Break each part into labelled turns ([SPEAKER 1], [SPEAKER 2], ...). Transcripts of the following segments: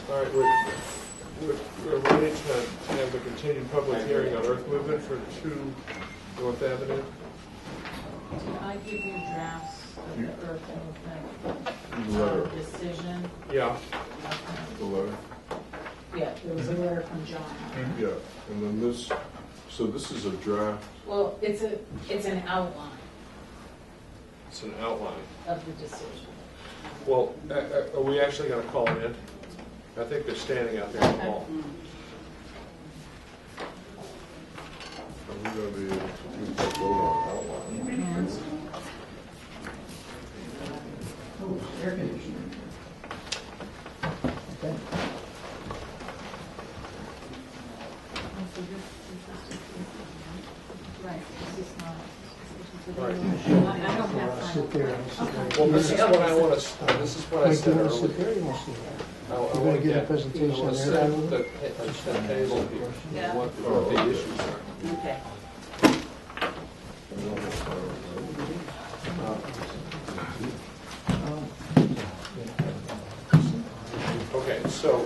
[SPEAKER 1] All right, we're ready to have the continued public hearing on earth movement for 2 North Avenue.
[SPEAKER 2] Did I give you drafts of the earth movement
[SPEAKER 3] Letter.
[SPEAKER 2] decision?
[SPEAKER 1] Yeah.
[SPEAKER 3] The letter.
[SPEAKER 2] Yeah, there was a letter from John.
[SPEAKER 3] Yeah, and then this, so this is a draft.
[SPEAKER 2] Well, it's an outline
[SPEAKER 1] It's an outline.
[SPEAKER 2] of the decision.
[SPEAKER 1] Well, are we actually going to call it in? I think they're standing out there in the hall.
[SPEAKER 3] Are we going to be able to vote on outline?
[SPEAKER 4] Oh, air conditioning. Okay.
[SPEAKER 2] Right, this is not.
[SPEAKER 1] Right.
[SPEAKER 2] I don't have
[SPEAKER 4] Sit there and sit there.
[SPEAKER 1] Well, this is what I want to. This is what I
[SPEAKER 4] Wait,
[SPEAKER 1] said
[SPEAKER 4] you want to sit
[SPEAKER 1] earlier.
[SPEAKER 4] there, you want to sit there?
[SPEAKER 1] I
[SPEAKER 4] You're going to give a presentation
[SPEAKER 1] I want to
[SPEAKER 4] there.
[SPEAKER 1] set the table here.
[SPEAKER 2] Yeah.
[SPEAKER 1] What the issues are.
[SPEAKER 2] Okay.
[SPEAKER 1] Okay, so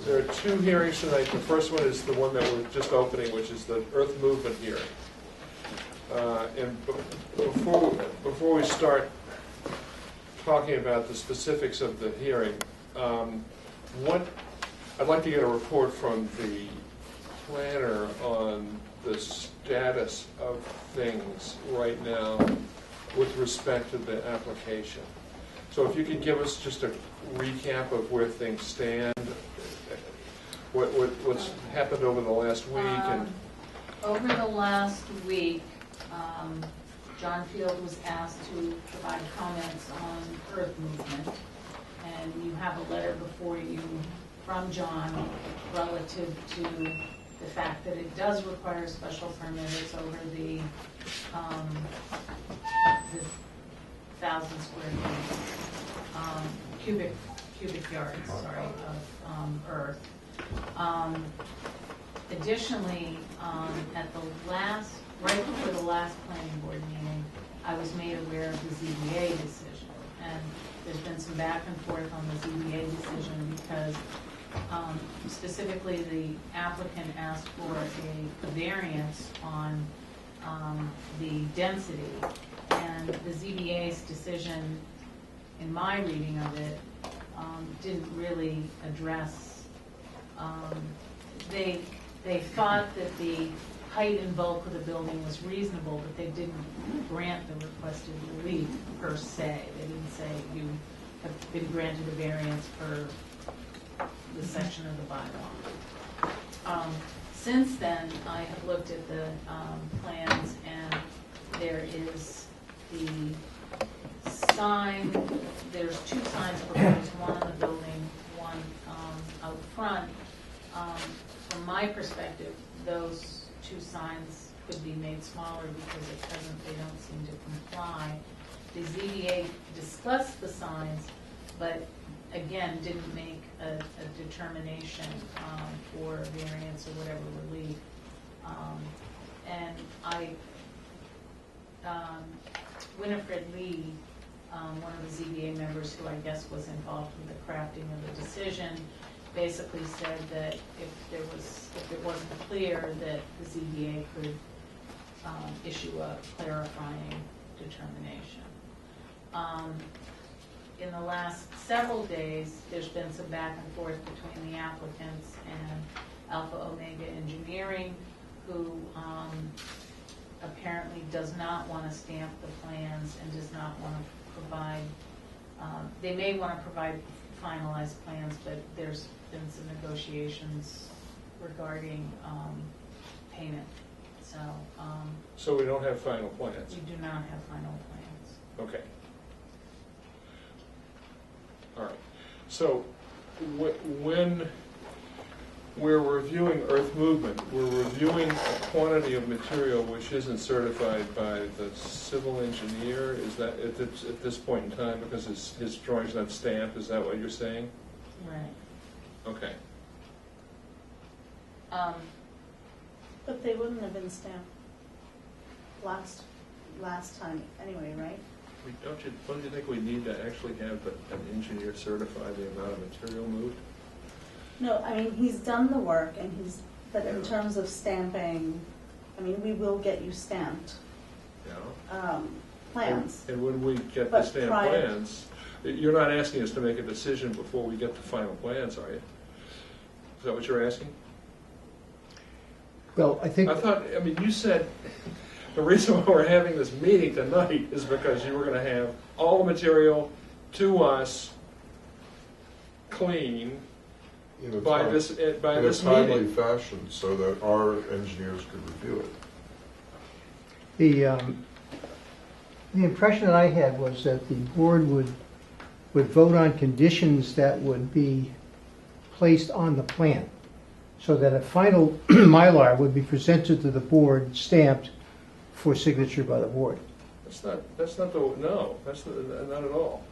[SPEAKER 1] there are 2 hearings tonight. The first one is the one that we're just opening, which is the earth movement hearing. And before we start talking about the specifics of the hearing, I'd like to get a report from the planner on the status of things right now with respect to the application. So if you could give us just a recap of where things stand, what's happened over the last week, and
[SPEAKER 2] Over the last week, John Field was asked to provide comments on earth movement, and you have a letter before you from John relative to the fact that it does require a special permit. It's over the 1,000 square feet, cubic yards, sorry, of earth. Additionally, right before the last planning board meeting, I was made aware of the ZBA decision. And there's been some back and forth on the ZBA decision because specifically the applicant asked for a variance on the density. And the ZBA's decision, in my reading of it, didn't really address, they thought that the height and bulk of the building was reasonable, but they didn't grant the requested relief per se. They didn't say you have been granted a variance for the section of the bylaw. Since then, I have looked at the plans, and there is the sign, there's 2 signs proposed, one on the building, one out front. From my perspective, those 2 signs could be made smaller because at present they don't seem to comply. The ZBA discussed the signs, but again, didn't make a determination for variance or whatever relief. And Winifred Lee, one of the ZBA members who I guess was involved with the crafting of the decision, basically said that if it wasn't clear, that the ZBA could issue a clarifying determination. In the last several days, there's been some back and forth between the applicants and Alpha Omega Engineering, who apparently does not want to stamp the plans and does not want to provide, they may want to provide finalized plans, but there's been some negotiations regarding payment.
[SPEAKER 1] so we don't have final plans.
[SPEAKER 2] We do not have final plans.
[SPEAKER 1] Okay. All right. So when we're reviewing earth movement, we're reviewing a quantity of material which isn't certified by the civil engineer. Is that at this point in time, because his drawing's not stamped? Is that what you're saying?
[SPEAKER 2] Right.
[SPEAKER 1] Okay.
[SPEAKER 5] But they wouldn't have been stamped last time anyway, right?
[SPEAKER 1] Don't you think we need to actually have an engineer certify the amount of material moved?
[SPEAKER 5] No, I mean, he's done the work and but in terms of stamping, I mean, we will get you stamped,
[SPEAKER 1] Yeah.
[SPEAKER 5] plans.
[SPEAKER 1] And when we get the
[SPEAKER 5] But
[SPEAKER 1] stamped
[SPEAKER 5] prior-
[SPEAKER 1] plans, you're not asking us to make a decision before we get the final plans, are you? Is that what you're asking?
[SPEAKER 4] Well, I think,
[SPEAKER 1] I mean, you said the reason why we're having this meeting tonight is because you were gonna have all the material to us clean
[SPEAKER 3] In a
[SPEAKER 1] by
[SPEAKER 3] time-
[SPEAKER 1] this
[SPEAKER 3] in a
[SPEAKER 1] meeting.
[SPEAKER 3] timely fashion, so that our engineers could review it.
[SPEAKER 4] the impression that I had was that the board would vote on conditions that would be placed on the plan, so that a final Mylar would be presented to the board, stamped for signature by the board.
[SPEAKER 1] That's not not at all.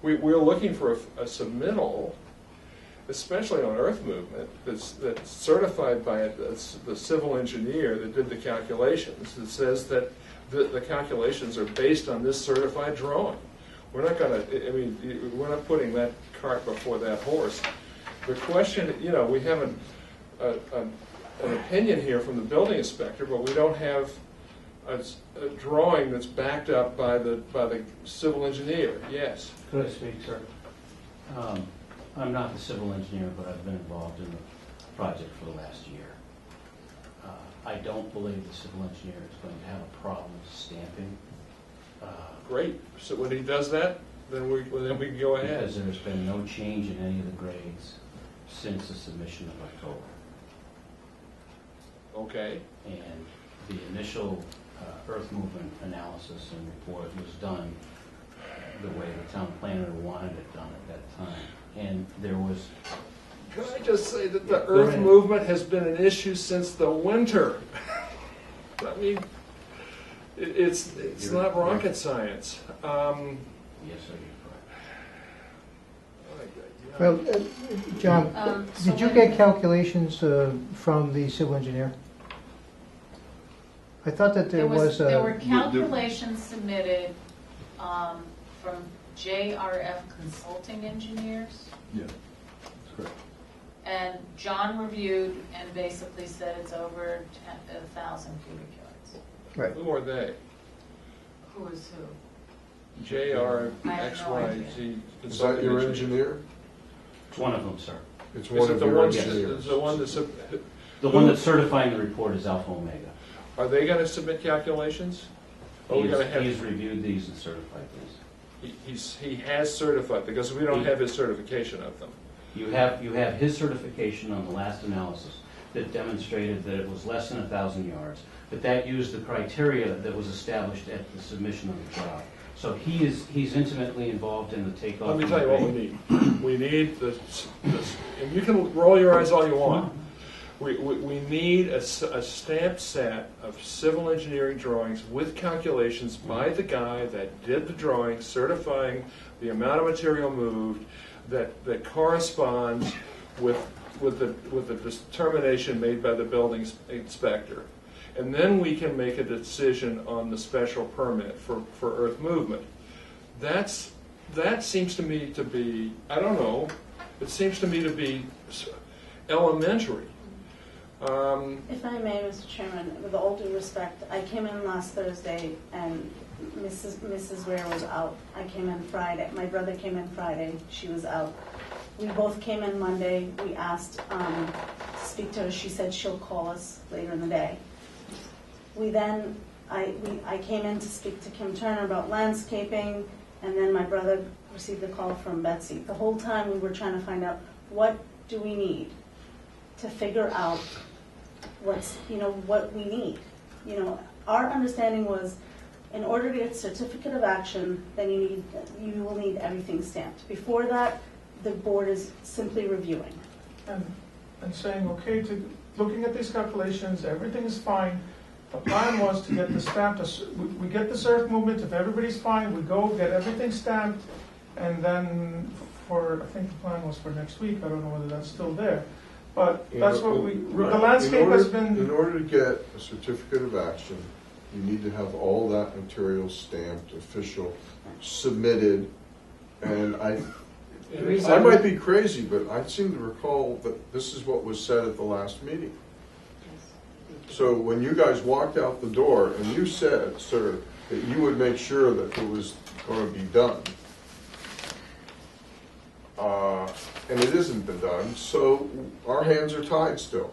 [SPEAKER 1] We're looking for a submittal, especially on earth movement, that's certified by the civil engineer that did the calculations, that says that the calculations are based on this certified drawing. We're not gonna, I mean, we're not putting that cart before that horse. The question, we have an opinion here from the building inspector, but we don't have a drawing that's backed up by the civil engineer. Yes.
[SPEAKER 6] Could I speak, sir? I'm not the civil engineer, but I've been involved in the project for the last year. I don't believe the civil engineer is going to have a problem with stamping.
[SPEAKER 1] Great. So when he does that, then we can go ahead.
[SPEAKER 6] Because there's been no change in any of the grades since the submission of October.
[SPEAKER 1] Okay.
[SPEAKER 6] And the initial earth movement analysis and report was done the way the town planner wanted it done at that time. And there was,
[SPEAKER 1] Can I just say that the
[SPEAKER 6] Go
[SPEAKER 1] earth
[SPEAKER 6] ahead.
[SPEAKER 1] movement has been an issue since the winter? I mean, it's not rocket science.
[SPEAKER 6] yes, sir, you're correct.
[SPEAKER 4] Well, John, did you get calculations from the civil engineer? I thought that there was.
[SPEAKER 2] There were calculations submitted from JRF Consulting Engineers,
[SPEAKER 3] Yeah, that's correct.
[SPEAKER 2] and John reviewed and basically said it's over 1,000 cubic yards.
[SPEAKER 4] Right.
[SPEAKER 1] Who are they?
[SPEAKER 2] Who is who?
[SPEAKER 1] JRXYZ.
[SPEAKER 3] Is that your engineer?
[SPEAKER 6] It's one of them, sir.
[SPEAKER 3] It's
[SPEAKER 1] Is
[SPEAKER 3] one
[SPEAKER 1] it
[SPEAKER 3] of
[SPEAKER 1] the
[SPEAKER 3] your
[SPEAKER 1] one,
[SPEAKER 3] engineers.
[SPEAKER 1] the one that's,
[SPEAKER 6] The one that's certifying the report is Alpha Omega.
[SPEAKER 1] are they gonna submit calculations? Or
[SPEAKER 6] He
[SPEAKER 1] we're gonna
[SPEAKER 6] has
[SPEAKER 1] have,
[SPEAKER 6] reviewed these and certified these.
[SPEAKER 1] he has certified, because we don't have his certification of them.
[SPEAKER 6] You have his certification on the last analysis that demonstrated that it was less than 1,000 yards, but that used the criteria that was established at the submission of the job. So he's intimately involved in the takeoff.
[SPEAKER 1] Let me
[SPEAKER 6] and
[SPEAKER 1] tell you what we
[SPEAKER 6] grade.
[SPEAKER 1] need. We need this, and you can roll your eyes all you want. We need a stamped set of civil engineering drawings with calculations by the guy that did the drawing, certifying the amount of material moved, that corresponds with the determination made by the building inspector. And then we can make a decision on the special permit for earth movement. That seems to me to be, I don't know, it seems to me to be elementary.
[SPEAKER 5] If I may, Mr. Chairman, with all due respect, I came in last Thursday and Mrs. Ware was out. I came in Friday. My brother came in Friday. She was out. We both came in Monday. We asked to speak to her. She said she'll call us later in the day. I came in to speak to Kim Turner about landscaping, and then my brother received a call from Betsy. The whole time we were trying to find out, what do we need to figure out what we need. Our understanding was, in order to get certificate of action, then you will need everything stamped. Before that, the board is simply reviewing.
[SPEAKER 7] And saying, okay, looking at these calculations, everything is fine. The plan was to get the stamped, we get the earth movement, if everybody's fine, we go get everything stamped, and then I think the plan was for next week, I don't know whether that's still there. But that's what the landscape has been.
[SPEAKER 3] In order to get a certificate of action, you need to have all that material stamped, official, submitted, and I might be crazy, but I seem to recall that this is what was said at the last meeting. So when you guys walked out the door and you said, sir, that you would make sure that it was going to be done, and it isn't been done, so our hands are tied still.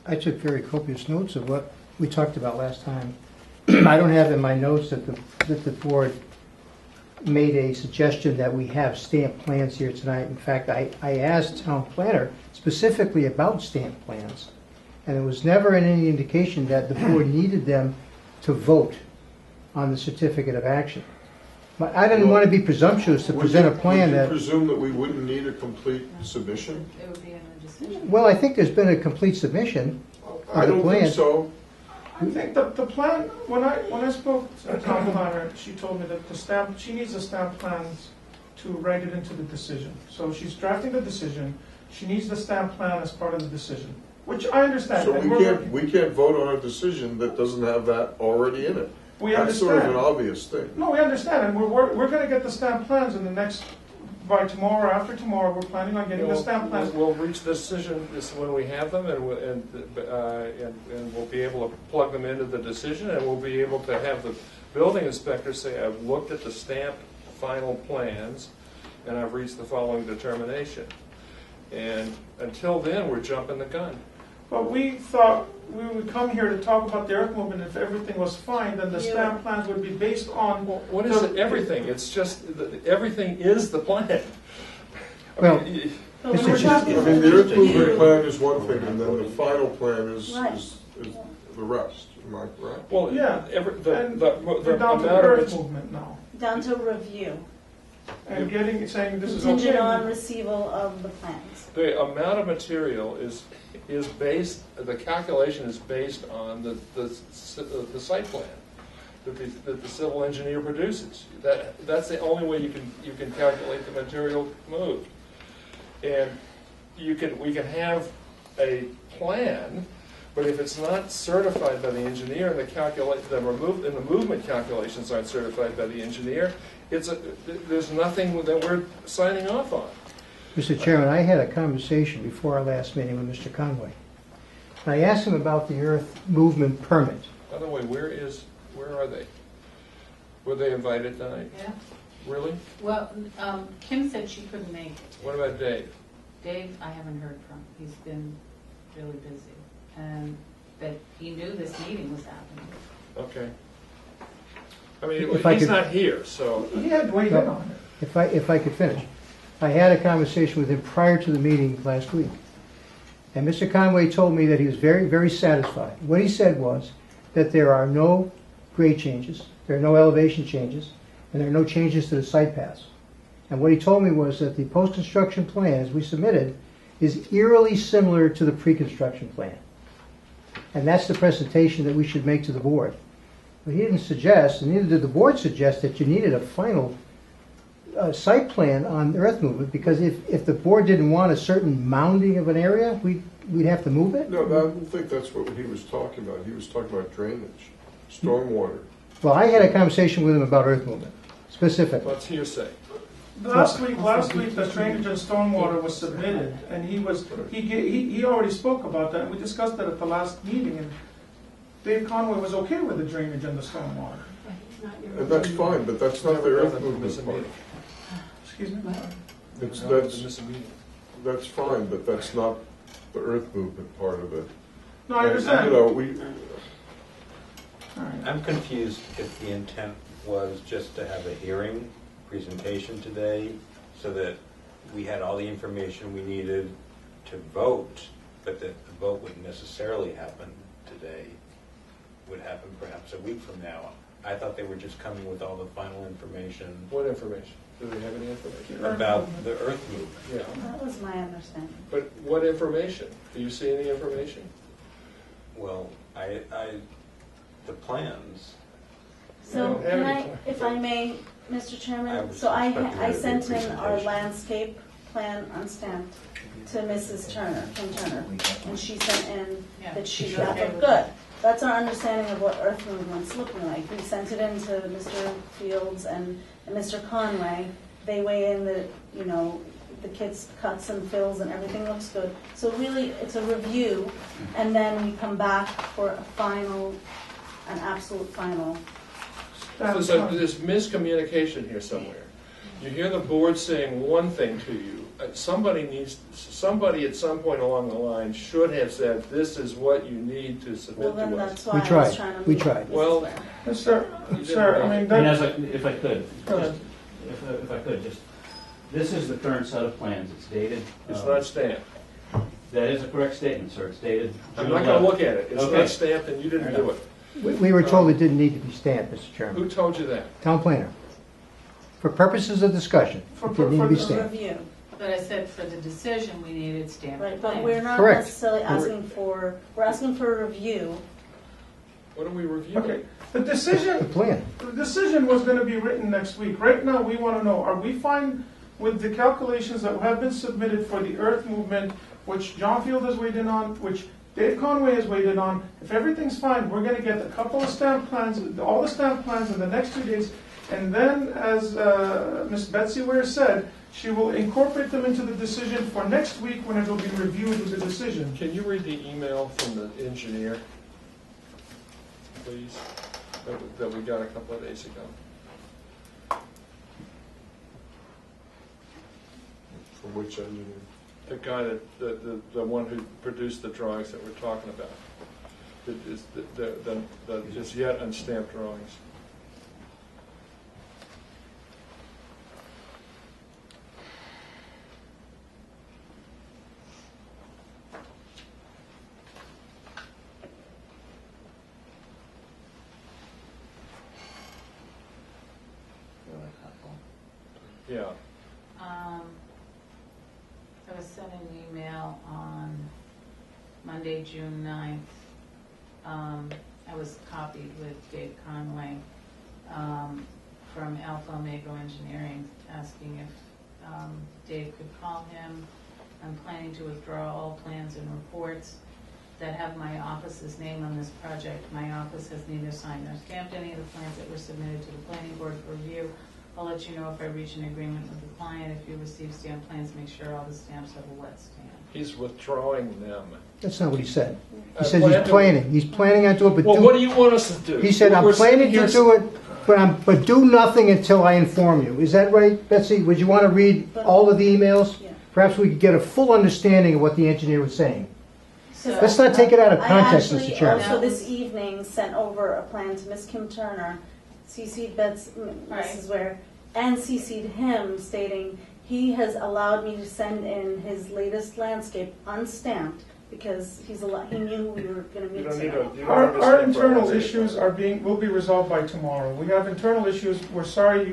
[SPEAKER 4] I took very copious notes of what we talked about last time. I don't have in my notes that the board made a suggestion that we have stamped plans here tonight. In fact, I asked town planner specifically about stamped plans, and there was never any indication that the board needed them to vote on the certificate of action. But I didn't want to be presumptuous to present a plan that...
[SPEAKER 3] Would you presume that we wouldn't need a complete submission?
[SPEAKER 2] It would be in the decision.
[SPEAKER 4] Well, I think there's been a complete submission
[SPEAKER 3] I
[SPEAKER 4] of the
[SPEAKER 3] don't
[SPEAKER 4] plan.
[SPEAKER 3] think so.
[SPEAKER 7] I think the plan, when I spoke to the town planner, she told me that she needs the stamp plans to write it into the decision. So she's drafting the decision, she needs the stamp plan as part of the decision, which I understand.
[SPEAKER 3] So
[SPEAKER 7] And
[SPEAKER 3] we can't vote on a decision that doesn't have that already in it.
[SPEAKER 7] we
[SPEAKER 3] That's sort of an
[SPEAKER 7] understand.
[SPEAKER 3] obvious thing.
[SPEAKER 7] No, we understand, and we're gonna get the stamp plans in the next, by tomorrow, after tomorrow, we're planning on getting the stamp plans.
[SPEAKER 1] We'll reach the decision this when we have them, and we'll be able to plug them into the decision, and we'll be able to have the building inspector say, I've looked at the stamped final plans, and I've reached the following determination. And until then, we're jumping the gun.
[SPEAKER 7] But we thought we would come here to talk about the earth movement. If everything was fine, then the stamp plans would be based on.
[SPEAKER 1] Well, what is it, everything? It's just, everything is the plan.
[SPEAKER 4] Well,
[SPEAKER 5] But
[SPEAKER 4] Mr.
[SPEAKER 5] we're
[SPEAKER 4] Chair.
[SPEAKER 5] talking
[SPEAKER 3] I mean, the earth movement plan is one thing, and then the final plan is
[SPEAKER 5] Right.
[SPEAKER 3] the rest. Am I correct?
[SPEAKER 1] Well,
[SPEAKER 7] Yeah,
[SPEAKER 1] the
[SPEAKER 7] and
[SPEAKER 1] amount
[SPEAKER 7] we're down to the
[SPEAKER 1] of
[SPEAKER 7] earth
[SPEAKER 1] it.
[SPEAKER 7] movement now.
[SPEAKER 5] down to review,
[SPEAKER 7] And saying this is
[SPEAKER 5] contingent on
[SPEAKER 7] okay.
[SPEAKER 5] receival of the plans.
[SPEAKER 1] The amount of material is based, the calculation is based on the site plan that the civil engineer produces. That's the only way you can calculate the material moved. And we can have a plan, but if it's not certified by the engineer and the movement calculations aren't certified by the engineer, there's nothing that we're signing off on.
[SPEAKER 4] Mr. Chairman, I had a conversation before our last meeting with Mr. Conway. And I asked him about the earth movement permit.
[SPEAKER 1] By the way, where are they? Were they invited tonight?
[SPEAKER 2] Yeah.
[SPEAKER 1] Really?
[SPEAKER 2] Well, Kim said she couldn't make it.
[SPEAKER 1] What about Dave?
[SPEAKER 2] Dave, I haven't heard from. He's been really busy. And that he knew this meeting was happening.
[SPEAKER 1] Okay. I mean,
[SPEAKER 4] If I
[SPEAKER 1] he's
[SPEAKER 4] could-
[SPEAKER 1] not here, so.
[SPEAKER 7] He had weighed in on it.
[SPEAKER 4] If I could finish. I had a conversation with him prior to the meeting last week. And Mr. Conway told me that he was very, very satisfied. What he said was that there are no grade changes, there are no elevation changes, and there are no changes to the site paths. And what he told me was that the post-construction plan, as we submitted, is eerily similar to the pre-construction plan. And that's the presentation that we should make to the board. But he didn't suggest, and neither did the board suggest, that you needed a final site plan on earth movement, because if the board didn't want a certain mounding of an area, we'd have to move it?
[SPEAKER 3] No, I don't think that's what he was talking about. He was talking about drainage, stormwater.
[SPEAKER 4] Well, I had a conversation with him about earth movement, specifically.
[SPEAKER 1] What's hearsay?
[SPEAKER 7] Last week, the drainage and stormwater was submitted, and he already spoke about that, and we discussed that at the last meeting, and Dave Conway was okay with the drainage and the stormwater.
[SPEAKER 3] And that's fine, but that's not the
[SPEAKER 1] Never
[SPEAKER 3] earth
[SPEAKER 1] done it to miss
[SPEAKER 3] movement
[SPEAKER 1] a
[SPEAKER 3] part.
[SPEAKER 1] meeting.
[SPEAKER 7] Excuse me?
[SPEAKER 3] It's,
[SPEAKER 1] Never done it
[SPEAKER 3] that's,
[SPEAKER 1] to miss a meeting.
[SPEAKER 3] that's fine, but that's not the earth movement part of it.
[SPEAKER 7] No, I
[SPEAKER 3] And,
[SPEAKER 7] understand.
[SPEAKER 3] you know,
[SPEAKER 7] All right.
[SPEAKER 8] I'm confused if the intent was just to have a hearing, presentation today, so that we had all the information we needed to vote, but that the vote wouldn't necessarily happen today, would happen perhaps a week from now. I thought they were just coming with all the final information
[SPEAKER 1] What information? Do they have any information?
[SPEAKER 8] about the earth movement.
[SPEAKER 1] Yeah.
[SPEAKER 5] That was my understanding.
[SPEAKER 1] But what information? Do you see any information?
[SPEAKER 8] Well, the plans,
[SPEAKER 5] So
[SPEAKER 1] don't have
[SPEAKER 5] can
[SPEAKER 1] any
[SPEAKER 5] I,
[SPEAKER 1] plan.
[SPEAKER 5] if I may, Mr.
[SPEAKER 8] I
[SPEAKER 5] Chairman,
[SPEAKER 8] was
[SPEAKER 5] so I
[SPEAKER 8] expecting
[SPEAKER 5] sent
[SPEAKER 8] there to be
[SPEAKER 5] in
[SPEAKER 8] a
[SPEAKER 5] our
[SPEAKER 8] presentation.
[SPEAKER 5] landscape plan unstamped to Mrs. Turner, Kim Turner, and she sent in
[SPEAKER 2] Yeah.
[SPEAKER 5] that she
[SPEAKER 2] Sure.
[SPEAKER 5] thought looked good. That's our understanding of what earth movement's looking like. We sent it in to Mr. Fields and Mr. Conway, they weigh in the, you know, the kids' cuts and fills and everything looks good. So really, it's a review, and then we come back for a final, an absolute final.
[SPEAKER 1] So there's miscommunication here somewhere. You hear the board saying one thing to you. Somebody at some point along the line should have said, this is what you need to submit
[SPEAKER 5] Well, then
[SPEAKER 1] to us.
[SPEAKER 5] that's why
[SPEAKER 4] We
[SPEAKER 5] I was
[SPEAKER 4] tried.
[SPEAKER 5] trying to.
[SPEAKER 4] We
[SPEAKER 5] meet
[SPEAKER 4] tried.
[SPEAKER 5] Mrs.
[SPEAKER 1] Well,
[SPEAKER 5] Ware.
[SPEAKER 7] Sir, I mean,
[SPEAKER 6] And
[SPEAKER 7] that,
[SPEAKER 6] if I could,
[SPEAKER 7] Go ahead.
[SPEAKER 6] if I could, just, this is the current set of plans, it's dated.
[SPEAKER 1] It's not stamped.
[SPEAKER 6] That is a correct statement, sir, it's dated.
[SPEAKER 1] I'm
[SPEAKER 6] June
[SPEAKER 1] not gonna
[SPEAKER 6] 11th.
[SPEAKER 1] look at it. It's
[SPEAKER 6] Okay.
[SPEAKER 1] not stamped and you didn't do it.
[SPEAKER 4] We were told it didn't need to be stamped, Mr.
[SPEAKER 1] Who
[SPEAKER 4] Chairman.
[SPEAKER 1] told you that?
[SPEAKER 4] Town planner. For purposes of discussion, it didn't need to be
[SPEAKER 5] A
[SPEAKER 4] stamped.
[SPEAKER 5] review,
[SPEAKER 2] But I said for the decision, we needed stamped
[SPEAKER 5] right, but
[SPEAKER 2] plans.
[SPEAKER 5] we're not
[SPEAKER 4] Correct.
[SPEAKER 5] necessarily asking for, we're asking for a review.
[SPEAKER 1] What are we reviewing?
[SPEAKER 7] okay, the
[SPEAKER 4] The
[SPEAKER 7] decision,
[SPEAKER 4] plan.
[SPEAKER 7] the decision was gonna be written next week. Right now, we wanna know, are we fine with the calculations that have been submitted for the earth movement, which John Field has weighed in on, which Dave Conway has weighed in on? If everything's fine, we're gonna get a couple of stamp plans, all the stamp plans in the next 2 days, and then, as Ms. Betsy Ware said, she will incorporate them into the decision for next week when it will be reviewed with the decision.
[SPEAKER 1] Can you read the email from the engineer, please, that we got a couple of days ago?
[SPEAKER 3] From which engineer?
[SPEAKER 1] The guy the one who produced the drawings that we're talking about. That is the just yet unstamped drawings.
[SPEAKER 2] There were a couple.
[SPEAKER 1] Yeah.
[SPEAKER 2] I was sent an email on Monday, June 9th. I was copied with Dave Conway from Alpha Omega Engineering, asking if Dave could call him. I'm planning to withdraw all plans and reports that have my office's name on this project. My office has neither signed nor stamped any of the plans that were submitted to the planning board for review. I'll let you know if I reach an agreement with the client. If you receive stamped plans, make sure all the stamps have a wet stamp.
[SPEAKER 1] He's withdrawing them.
[SPEAKER 4] That's not what he said.
[SPEAKER 1] I
[SPEAKER 4] He says
[SPEAKER 1] plan
[SPEAKER 4] he's
[SPEAKER 1] to-
[SPEAKER 4] planning. He's planning on doing it,
[SPEAKER 1] Well,
[SPEAKER 4] but
[SPEAKER 1] what do you want us to do?
[SPEAKER 4] he said, I'm
[SPEAKER 1] We're sitting
[SPEAKER 4] planning to
[SPEAKER 1] here-
[SPEAKER 4] do it, but do nothing until I inform you. Is that right, Betsy? Would you want to read all of the emails?
[SPEAKER 5] Yeah.
[SPEAKER 4] Perhaps we could get a full understanding of what the engineer was saying.
[SPEAKER 5] So
[SPEAKER 4] Let's not take it out of context, Mr.
[SPEAKER 5] I
[SPEAKER 4] Chairman.
[SPEAKER 5] actually also this evening sent over a plan to Miss Kim Turner, CC'd
[SPEAKER 2] Right.
[SPEAKER 5] Mrs. Ware, and CC'd him stating he has allowed me to send in his latest landscape unstamped because he knew we were going to
[SPEAKER 1] You
[SPEAKER 5] meet
[SPEAKER 1] don't need
[SPEAKER 5] tonight.
[SPEAKER 1] a. you don't
[SPEAKER 7] Our
[SPEAKER 1] understand
[SPEAKER 7] internal
[SPEAKER 1] what I'm
[SPEAKER 7] issues
[SPEAKER 1] saying.
[SPEAKER 7] will be resolved by tomorrow. We have internal issues, we're sorry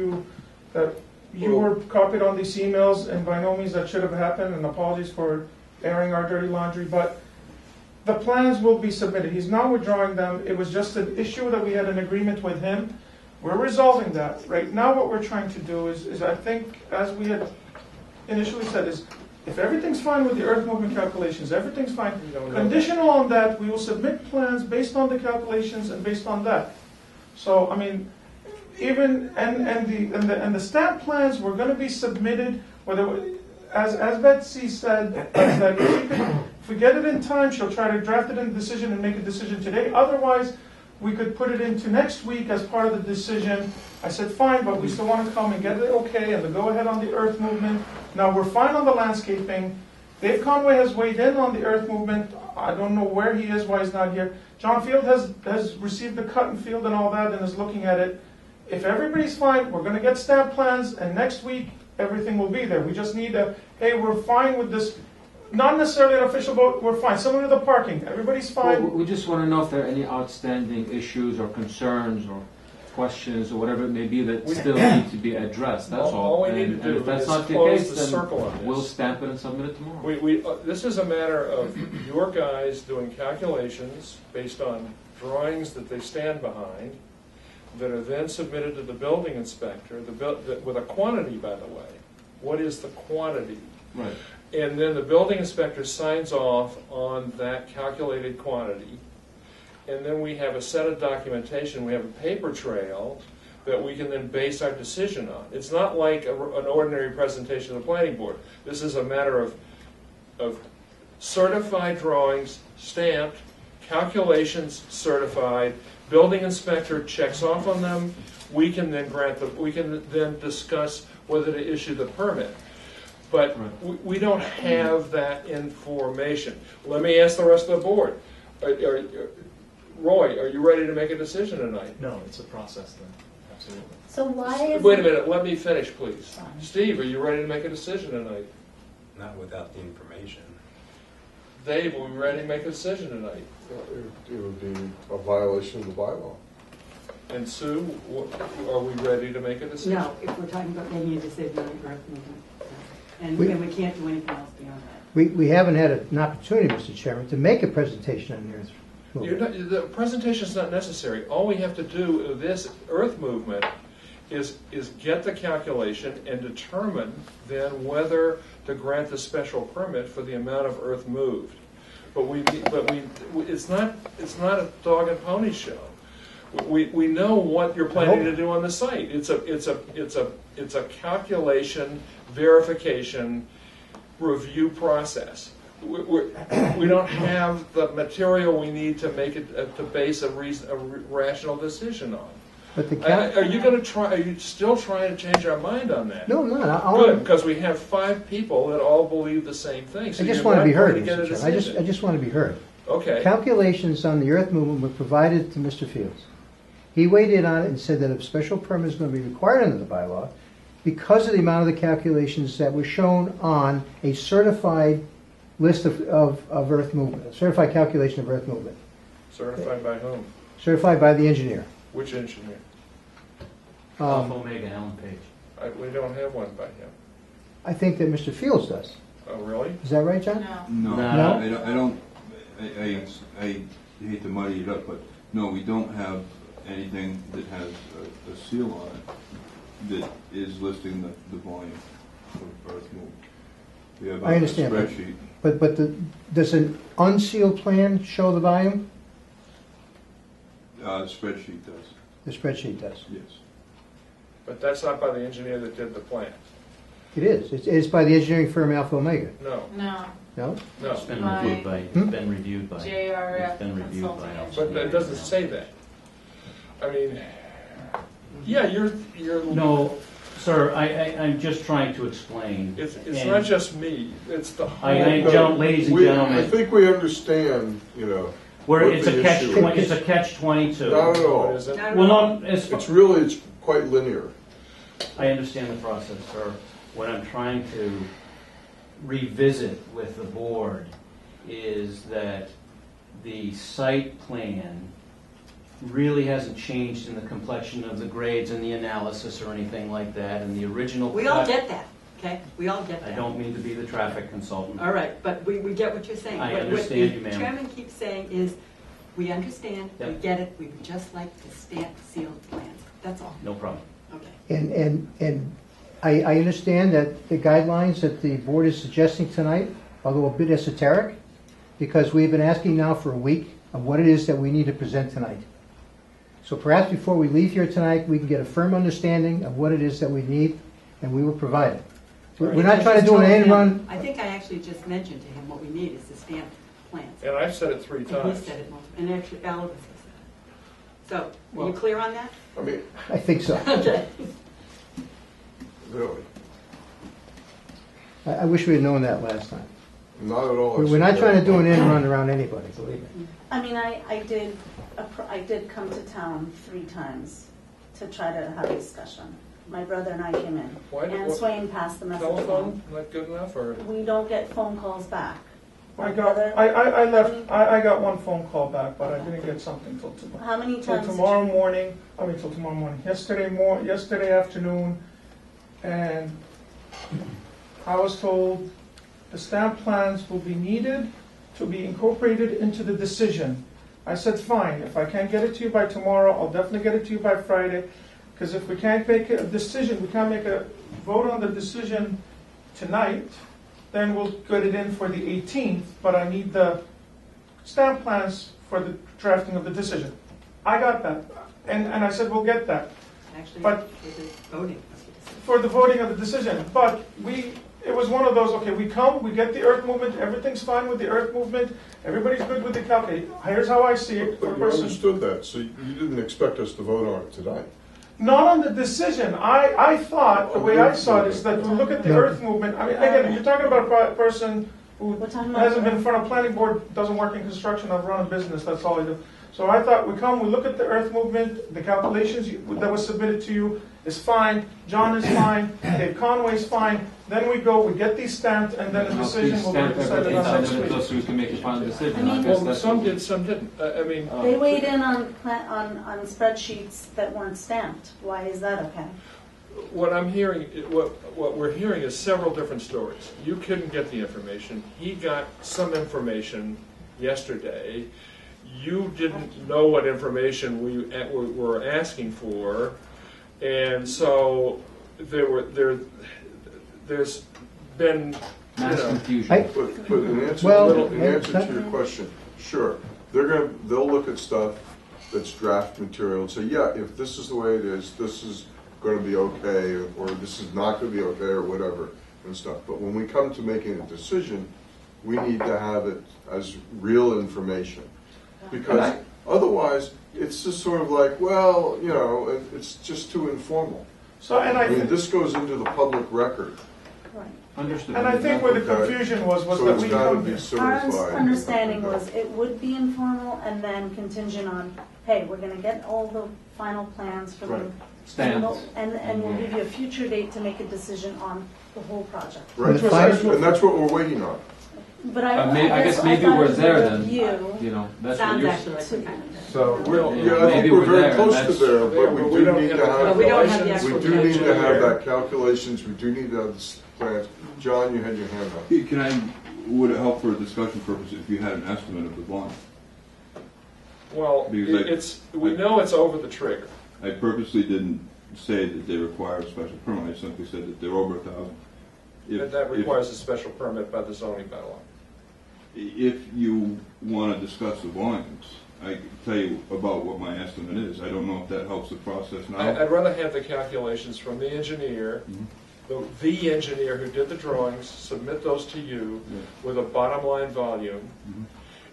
[SPEAKER 7] that you were copied on these emails, and by no means that should have happened, and apologies for airing our dirty laundry, but the plans will be submitted. He's not withdrawing them, it was just an issue that we had an agreement with him. We're resolving that. Right now, what we're trying to do is I think, as we had initially said, is if everything's fine with the earth movement calculations, everything's fine,
[SPEAKER 1] We don't know.
[SPEAKER 7] conditional on that, we will submit plans based on the calculations and based on that. So, I mean, even, and the stamp plans were gonna be submitted, whether, as Betsy said, that if we get it in time, she'll try to draft it in the decision and make a decision today. Otherwise, we could put it into next week as part of the decision. I said, fine, but we still want to come and get it okay and the go-ahead on the earth movement. Now, we're fine on the landscaping. Dave Conway has weighed in on the earth movement. I don't know where he is, why he's not here. John Field has received the cut and field and all that and is looking at it. If everybody's fine, we're going to get stamp plans, and next week, everything will be there. We just need hey, we're fine with this. Not necessarily an official vote, we're fine. Similar to the parking, everybody's
[SPEAKER 9] Well,
[SPEAKER 7] fine.
[SPEAKER 9] we just want to know if there are any outstanding issues or concerns or questions or whatever it may be that still need to be addressed, that's all.
[SPEAKER 1] All we need to
[SPEAKER 9] And
[SPEAKER 1] do
[SPEAKER 9] if that's
[SPEAKER 1] is
[SPEAKER 9] not the
[SPEAKER 1] close
[SPEAKER 9] case,
[SPEAKER 1] the
[SPEAKER 9] then
[SPEAKER 1] circle on this.
[SPEAKER 9] we'll stamp it and submit it tomorrow.
[SPEAKER 1] This is a matter of your guys doing calculations based on drawings that they stand behind, that are then submitted to the building inspector, with a quantity, by the way. What is the quantity?
[SPEAKER 9] Right.
[SPEAKER 1] And then the building inspector signs off on that calculated quantity. And then we have a set of documentation, we have a paper trail that we can then base our decision on. It's not like an ordinary presentation of the planning board. This is a matter of certified drawings, stamped, calculations certified, building inspector checks off on them, we can then discuss whether to issue the permit. But we don't have that information. Let me ask the rest of the board. Roy, are you ready to make a decision tonight?
[SPEAKER 10] No, it's a process then, absolutely.
[SPEAKER 5] So why is
[SPEAKER 1] Wait a minute, let me finish, please. Steve, are you ready to make a decision tonight?
[SPEAKER 8] Not without the information.
[SPEAKER 1] Dave, are we ready to make a decision tonight?
[SPEAKER 3] It would be a violation of the bylaw.
[SPEAKER 1] And Sue, are we ready to make a decision?
[SPEAKER 11] No, if we're talking about making a decision on the earth movement. And
[SPEAKER 4] We-
[SPEAKER 11] we can't do anything else beyond that.
[SPEAKER 4] We haven't had an opportunity, Mr. Chairman, to make a presentation on the earth movement.
[SPEAKER 1] The presentation is not necessary. All we have to do with this earth movement is get the calculation and determine then whether to grant the special permit for the amount of earth moved. But it's not a dog and pony show. We know what you're planning to do on the site. It's a calculation, verification, review process. We don't have the material we need to make it to base a rational decision on.
[SPEAKER 4] But the
[SPEAKER 1] Are you going to try? Are you still trying to change our mind on that?
[SPEAKER 4] No, I'm not.
[SPEAKER 1] Good, because we have 5 people that all believe the same thing. So
[SPEAKER 4] I just
[SPEAKER 1] you're
[SPEAKER 4] want to
[SPEAKER 1] not
[SPEAKER 4] be heard,
[SPEAKER 1] going get a
[SPEAKER 4] Mr. Chairman.
[SPEAKER 1] decision.
[SPEAKER 4] I just want to be heard.
[SPEAKER 1] Okay.
[SPEAKER 4] Calculations on the earth movement were provided to Mr. Fields. He weighed in on it and said that a special permit is going to be required under the bylaw because of the amount of the calculations that were shown on a certified list of earth movement, a certified calculation of earth movement,
[SPEAKER 1] Certified by whom?
[SPEAKER 4] certified by the engineer.
[SPEAKER 1] Which engineer?
[SPEAKER 6] Alpha Omega Alan Page.
[SPEAKER 1] We don't have one by him.
[SPEAKER 4] I think that Mr. Fields does.
[SPEAKER 1] Oh, really?
[SPEAKER 4] Is that right, John?
[SPEAKER 2] No.
[SPEAKER 6] No.
[SPEAKER 12] I hate to muddy it up, but no, we don't have anything that has a seal on it that is listing the volume of earth moved. We have
[SPEAKER 4] I understand,
[SPEAKER 12] a spreadsheet.
[SPEAKER 4] But does an unsealed plan show the volume?
[SPEAKER 12] The spreadsheet does,
[SPEAKER 4] The spreadsheet does.
[SPEAKER 12] yes.
[SPEAKER 1] But that's not by the engineer that did the plan.
[SPEAKER 4] It is. It's by the engineering firm Alpha Omega.
[SPEAKER 1] No,
[SPEAKER 2] No,
[SPEAKER 4] No?
[SPEAKER 1] no.
[SPEAKER 6] It's been
[SPEAKER 2] By-
[SPEAKER 6] reviewed by, it's been reviewed by.
[SPEAKER 2] JRF
[SPEAKER 6] It's been reviewed by
[SPEAKER 2] Consulting
[SPEAKER 6] Alpha.
[SPEAKER 1] But it doesn't say that. I mean, yeah, you're.
[SPEAKER 6] No, sir, I'm just trying to explain.
[SPEAKER 1] It's
[SPEAKER 6] And
[SPEAKER 1] not just me. It's the whole.
[SPEAKER 6] Ladies and
[SPEAKER 3] I
[SPEAKER 6] gentlemen,
[SPEAKER 3] think we understand, what
[SPEAKER 6] it's
[SPEAKER 3] the
[SPEAKER 6] a catch,
[SPEAKER 3] issue is.
[SPEAKER 6] it's a catch-22.
[SPEAKER 3] Not at
[SPEAKER 1] What
[SPEAKER 3] all.
[SPEAKER 1] is it?
[SPEAKER 6] Well, not as far,
[SPEAKER 3] It's quite linear.
[SPEAKER 6] I understand the process, sir. What I'm trying to revisit with the board is that the site plan really hasn't changed in the complexion of the grades and the analysis or anything like that, and the original.
[SPEAKER 11] We all get that, okay? We all get that.
[SPEAKER 6] I don't mean to be the traffic consultant.
[SPEAKER 11] All right, but we get what you're saying.
[SPEAKER 6] I
[SPEAKER 11] What
[SPEAKER 6] understand you,
[SPEAKER 11] the
[SPEAKER 6] ma'am.
[SPEAKER 11] chairman keeps saying is, we understand, we
[SPEAKER 6] Yep.
[SPEAKER 11] get it, we would just like to stamp sealed plans. That's all.
[SPEAKER 6] No problem.
[SPEAKER 11] Okay.
[SPEAKER 4] And I understand that the guidelines that the board is suggesting tonight, although a bit esoteric, because we've been asking now for a week of what it is that we need to present tonight. So perhaps before we leave here tonight, we can get a firm understanding of what it is that we need, and we will provide it. We're not trying to do an end run.
[SPEAKER 11] I think I actually just mentioned to him what we need is the stamped plans.
[SPEAKER 1] And I've said it 3
[SPEAKER 11] And
[SPEAKER 1] times.
[SPEAKER 11] he said it multiple, and actually Alice said it. So, are you
[SPEAKER 1] Well-
[SPEAKER 11] clear on that?
[SPEAKER 3] I mean,
[SPEAKER 4] I think so.
[SPEAKER 11] Okay.
[SPEAKER 3] really,
[SPEAKER 4] I wish we had known that last time.
[SPEAKER 3] not at all.
[SPEAKER 4] We're not trying to do an end run around anybody, believe me.
[SPEAKER 5] I mean, I did come to town 3 times to try to have a discussion. My brother and I came in.
[SPEAKER 1] Why did-
[SPEAKER 5] And Swain passed the message
[SPEAKER 1] Telephone,
[SPEAKER 5] along.
[SPEAKER 1] not good enough, or?
[SPEAKER 5] We don't get phone calls back.
[SPEAKER 7] I
[SPEAKER 5] My
[SPEAKER 7] got,
[SPEAKER 5] brother-
[SPEAKER 7] I left, I got one phone call back, but I didn't get something till tomorrow.
[SPEAKER 5] How many
[SPEAKER 7] Till
[SPEAKER 5] times?
[SPEAKER 7] tomorrow morning, till tomorrow morning, yesterday afternoon, and I was told the stamp plans will be needed to be incorporated into the decision. I said, fine, if I can't get it to you by tomorrow, I'll definitely get it to you by Friday, because if we can't make a decision, we can't make a vote on the decision tonight, then we'll get it in for the 18th, but I need the stamp plans for the drafting of the decision. I got that, and I said, we'll get that.
[SPEAKER 11] Actually,
[SPEAKER 7] But-
[SPEAKER 11] for the voting. that's what it says.
[SPEAKER 7] for the voting of the decision, but it was one of those, okay, we come, we get the earth movement, everything's fine with the earth movement, everybody's good with the calculate. Here's how I see it.
[SPEAKER 3] But you understood that, so you didn't expect us to vote on it tonight.
[SPEAKER 7] Not on the decision. I thought, the way I saw it is that we look at the earth movement. I mean, again, you're talking about a person who
[SPEAKER 5] We're talking about-
[SPEAKER 7] hasn't been in front of planning board, doesn't work in construction, I've run a business, that's all I do. So I thought we come, we look at the earth movement, the calculations that was submitted to you is fine, John is fine, Dave Conway's fine, then we go, we get these stamped, and then a decision will be decided on next week.
[SPEAKER 9] So we can make a final decision.
[SPEAKER 5] I mean-
[SPEAKER 9] guess
[SPEAKER 1] Well,
[SPEAKER 9] that's
[SPEAKER 1] some
[SPEAKER 9] what-
[SPEAKER 1] did, some didn't. I mean,
[SPEAKER 5] They weighed in on spreadsheets that weren't stamped. Why is that okay?
[SPEAKER 1] what I'm hearing, what we're hearing is several different stories. You couldn't get the information. He got some information yesterday. You didn't know what information we were asking for, and so there's been, you
[SPEAKER 9] Mass
[SPEAKER 1] know,
[SPEAKER 9] confusion.
[SPEAKER 3] But in answer,
[SPEAKER 4] Well,
[SPEAKER 3] in answer to your question, sure, they'll look at stuff that's draft material and say, yeah, if this is the way it is, this is gonna be okay, or this is not gonna be okay, or whatever, and stuff. But when we come to making a decision, we need to have it as real information. Because otherwise, it's just sort of like, well, you know, it's just too informal.
[SPEAKER 7] So, and
[SPEAKER 3] I mean, this goes into the public record,
[SPEAKER 5] Right.
[SPEAKER 9] Understood.
[SPEAKER 7] And I think where the confusion was
[SPEAKER 3] so
[SPEAKER 7] that
[SPEAKER 3] it's
[SPEAKER 7] we
[SPEAKER 3] gotta
[SPEAKER 7] come
[SPEAKER 3] be
[SPEAKER 7] here.
[SPEAKER 5] Our
[SPEAKER 3] certified.
[SPEAKER 5] understanding was it would be informal and then contingent on, hey, we're gonna get all the final plans for the.
[SPEAKER 3] Right.
[SPEAKER 9] Stamped.
[SPEAKER 5] And we'll give you a future date to make a decision on the whole project.
[SPEAKER 3] Right,
[SPEAKER 4] Which was-
[SPEAKER 3] and that's what we're waiting on.
[SPEAKER 5] But
[SPEAKER 9] I guess maybe
[SPEAKER 5] thought it
[SPEAKER 9] we're
[SPEAKER 5] was
[SPEAKER 9] there
[SPEAKER 5] a
[SPEAKER 9] then.
[SPEAKER 5] review.
[SPEAKER 9] You know, that's what
[SPEAKER 11] Sounds
[SPEAKER 9] you're.
[SPEAKER 11] actually like we're kind of there.
[SPEAKER 3] So,
[SPEAKER 1] Well,
[SPEAKER 3] yeah, I
[SPEAKER 9] maybe
[SPEAKER 3] think we're
[SPEAKER 9] we're
[SPEAKER 3] very
[SPEAKER 9] there,
[SPEAKER 3] close
[SPEAKER 9] and
[SPEAKER 3] to there, but
[SPEAKER 1] but
[SPEAKER 3] we
[SPEAKER 1] we
[SPEAKER 3] do
[SPEAKER 1] don't
[SPEAKER 3] need
[SPEAKER 1] have
[SPEAKER 3] to
[SPEAKER 1] the
[SPEAKER 3] have,
[SPEAKER 11] we don't have the
[SPEAKER 3] we
[SPEAKER 11] actual
[SPEAKER 3] do need to have
[SPEAKER 1] calculation
[SPEAKER 3] that calculations, we do need to have the plans. John, you had your hand up.
[SPEAKER 12] Can I, would it help for a discussion purpose if you had an estimate of the volume?
[SPEAKER 1] well,
[SPEAKER 12] Because
[SPEAKER 1] we know it's over the trigger.
[SPEAKER 12] I purposely didn't say that they require a special permit, I simply said that they're over 1,000.
[SPEAKER 1] That requires a special permit by the zoning bylaw.
[SPEAKER 12] If you want to discuss the volumes, I can tell you about what my estimate is. I don't know if that helps the process now.
[SPEAKER 1] I'd rather have the calculations from the engineer, the engineer who did the drawings, submit those to you with a bottom line volume,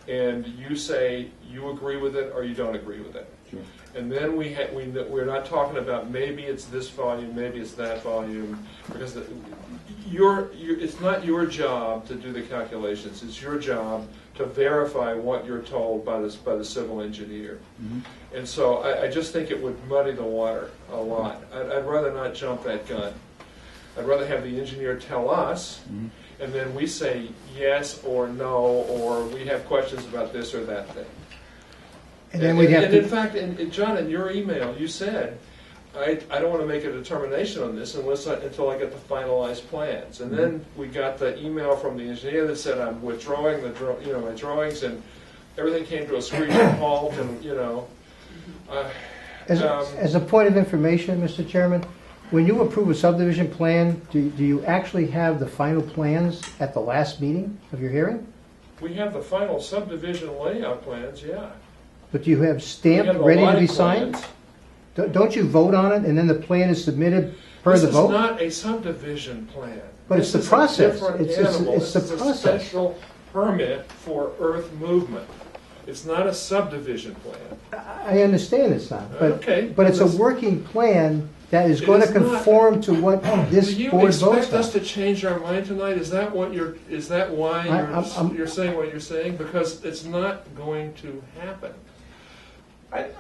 [SPEAKER 1] and you say you agree with it or you don't agree with it.
[SPEAKER 12] Sure.
[SPEAKER 1] And then we're not talking about maybe it's this volume, maybe it's that volume, because it's not your job to do the calculations. It's your job to verify what you're told by the civil engineer. And so I just think it would muddy the water a lot. I'd rather not jump that gun. I'd rather have the engineer tell us, and then we say yes or no, or we have questions about this or that thing.
[SPEAKER 4] And then we'd have
[SPEAKER 1] And in
[SPEAKER 4] to,
[SPEAKER 1] fact, John, in your email, you said, I don't want to make a determination on this until I get the finalized plans. And then we got the email from the engineer that said I'm withdrawing my drawings, and everything came to a screeching halt, and
[SPEAKER 4] as a point of information, Mr. Chairman, when you approve a subdivision plan, do you actually have the final plans at the last meeting of your hearing?
[SPEAKER 1] we have the final subdivision layout plans, yeah.
[SPEAKER 4] But do you have
[SPEAKER 1] We
[SPEAKER 4] stamped,
[SPEAKER 1] have the
[SPEAKER 4] ready to
[SPEAKER 1] line
[SPEAKER 4] be signed?
[SPEAKER 1] plans.
[SPEAKER 4] Don't you vote on it and then the plan is submitted per the vote?
[SPEAKER 1] This is not a subdivision plan.
[SPEAKER 4] But it's
[SPEAKER 1] This
[SPEAKER 4] the
[SPEAKER 1] is a
[SPEAKER 4] process.
[SPEAKER 1] different
[SPEAKER 4] It's
[SPEAKER 1] animal.
[SPEAKER 4] the
[SPEAKER 1] This is a
[SPEAKER 4] process.
[SPEAKER 1] special permit for earth movement. It's not a subdivision plan.
[SPEAKER 4] I understand it's not,
[SPEAKER 1] Okay,
[SPEAKER 4] but it's a
[SPEAKER 1] that's-
[SPEAKER 4] working plan that is
[SPEAKER 1] It
[SPEAKER 4] going to
[SPEAKER 1] is not.
[SPEAKER 4] conform to what this
[SPEAKER 1] Do you
[SPEAKER 4] board votes
[SPEAKER 1] expect us
[SPEAKER 4] on.
[SPEAKER 1] to change our mind tonight? Is that why
[SPEAKER 4] I'm-
[SPEAKER 1] you're saying what you're saying? Because it's not going to happen.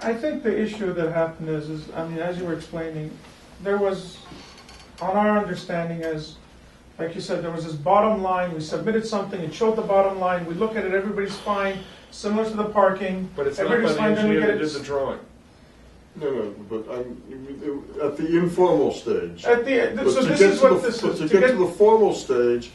[SPEAKER 7] I think the issue that happened is, I mean, as you were explaining, there was, on our understanding as, like you said, there was this bottom line, we submitted something, it showed the bottom line, we look at it, everybody's fine, similar to the parking,
[SPEAKER 1] But it's not by
[SPEAKER 7] everybody's
[SPEAKER 1] the
[SPEAKER 7] fine, then we
[SPEAKER 1] engineer
[SPEAKER 7] get
[SPEAKER 1] that did the
[SPEAKER 7] it.
[SPEAKER 1] drawing.
[SPEAKER 3] No, but at the informal stage.
[SPEAKER 7] At the,
[SPEAKER 3] But
[SPEAKER 7] so
[SPEAKER 3] to
[SPEAKER 7] this
[SPEAKER 3] get
[SPEAKER 7] is
[SPEAKER 3] to
[SPEAKER 7] what
[SPEAKER 3] the-
[SPEAKER 7] this
[SPEAKER 3] but
[SPEAKER 7] is.
[SPEAKER 3] to
[SPEAKER 7] to
[SPEAKER 3] get
[SPEAKER 7] get-
[SPEAKER 3] to the formal stage,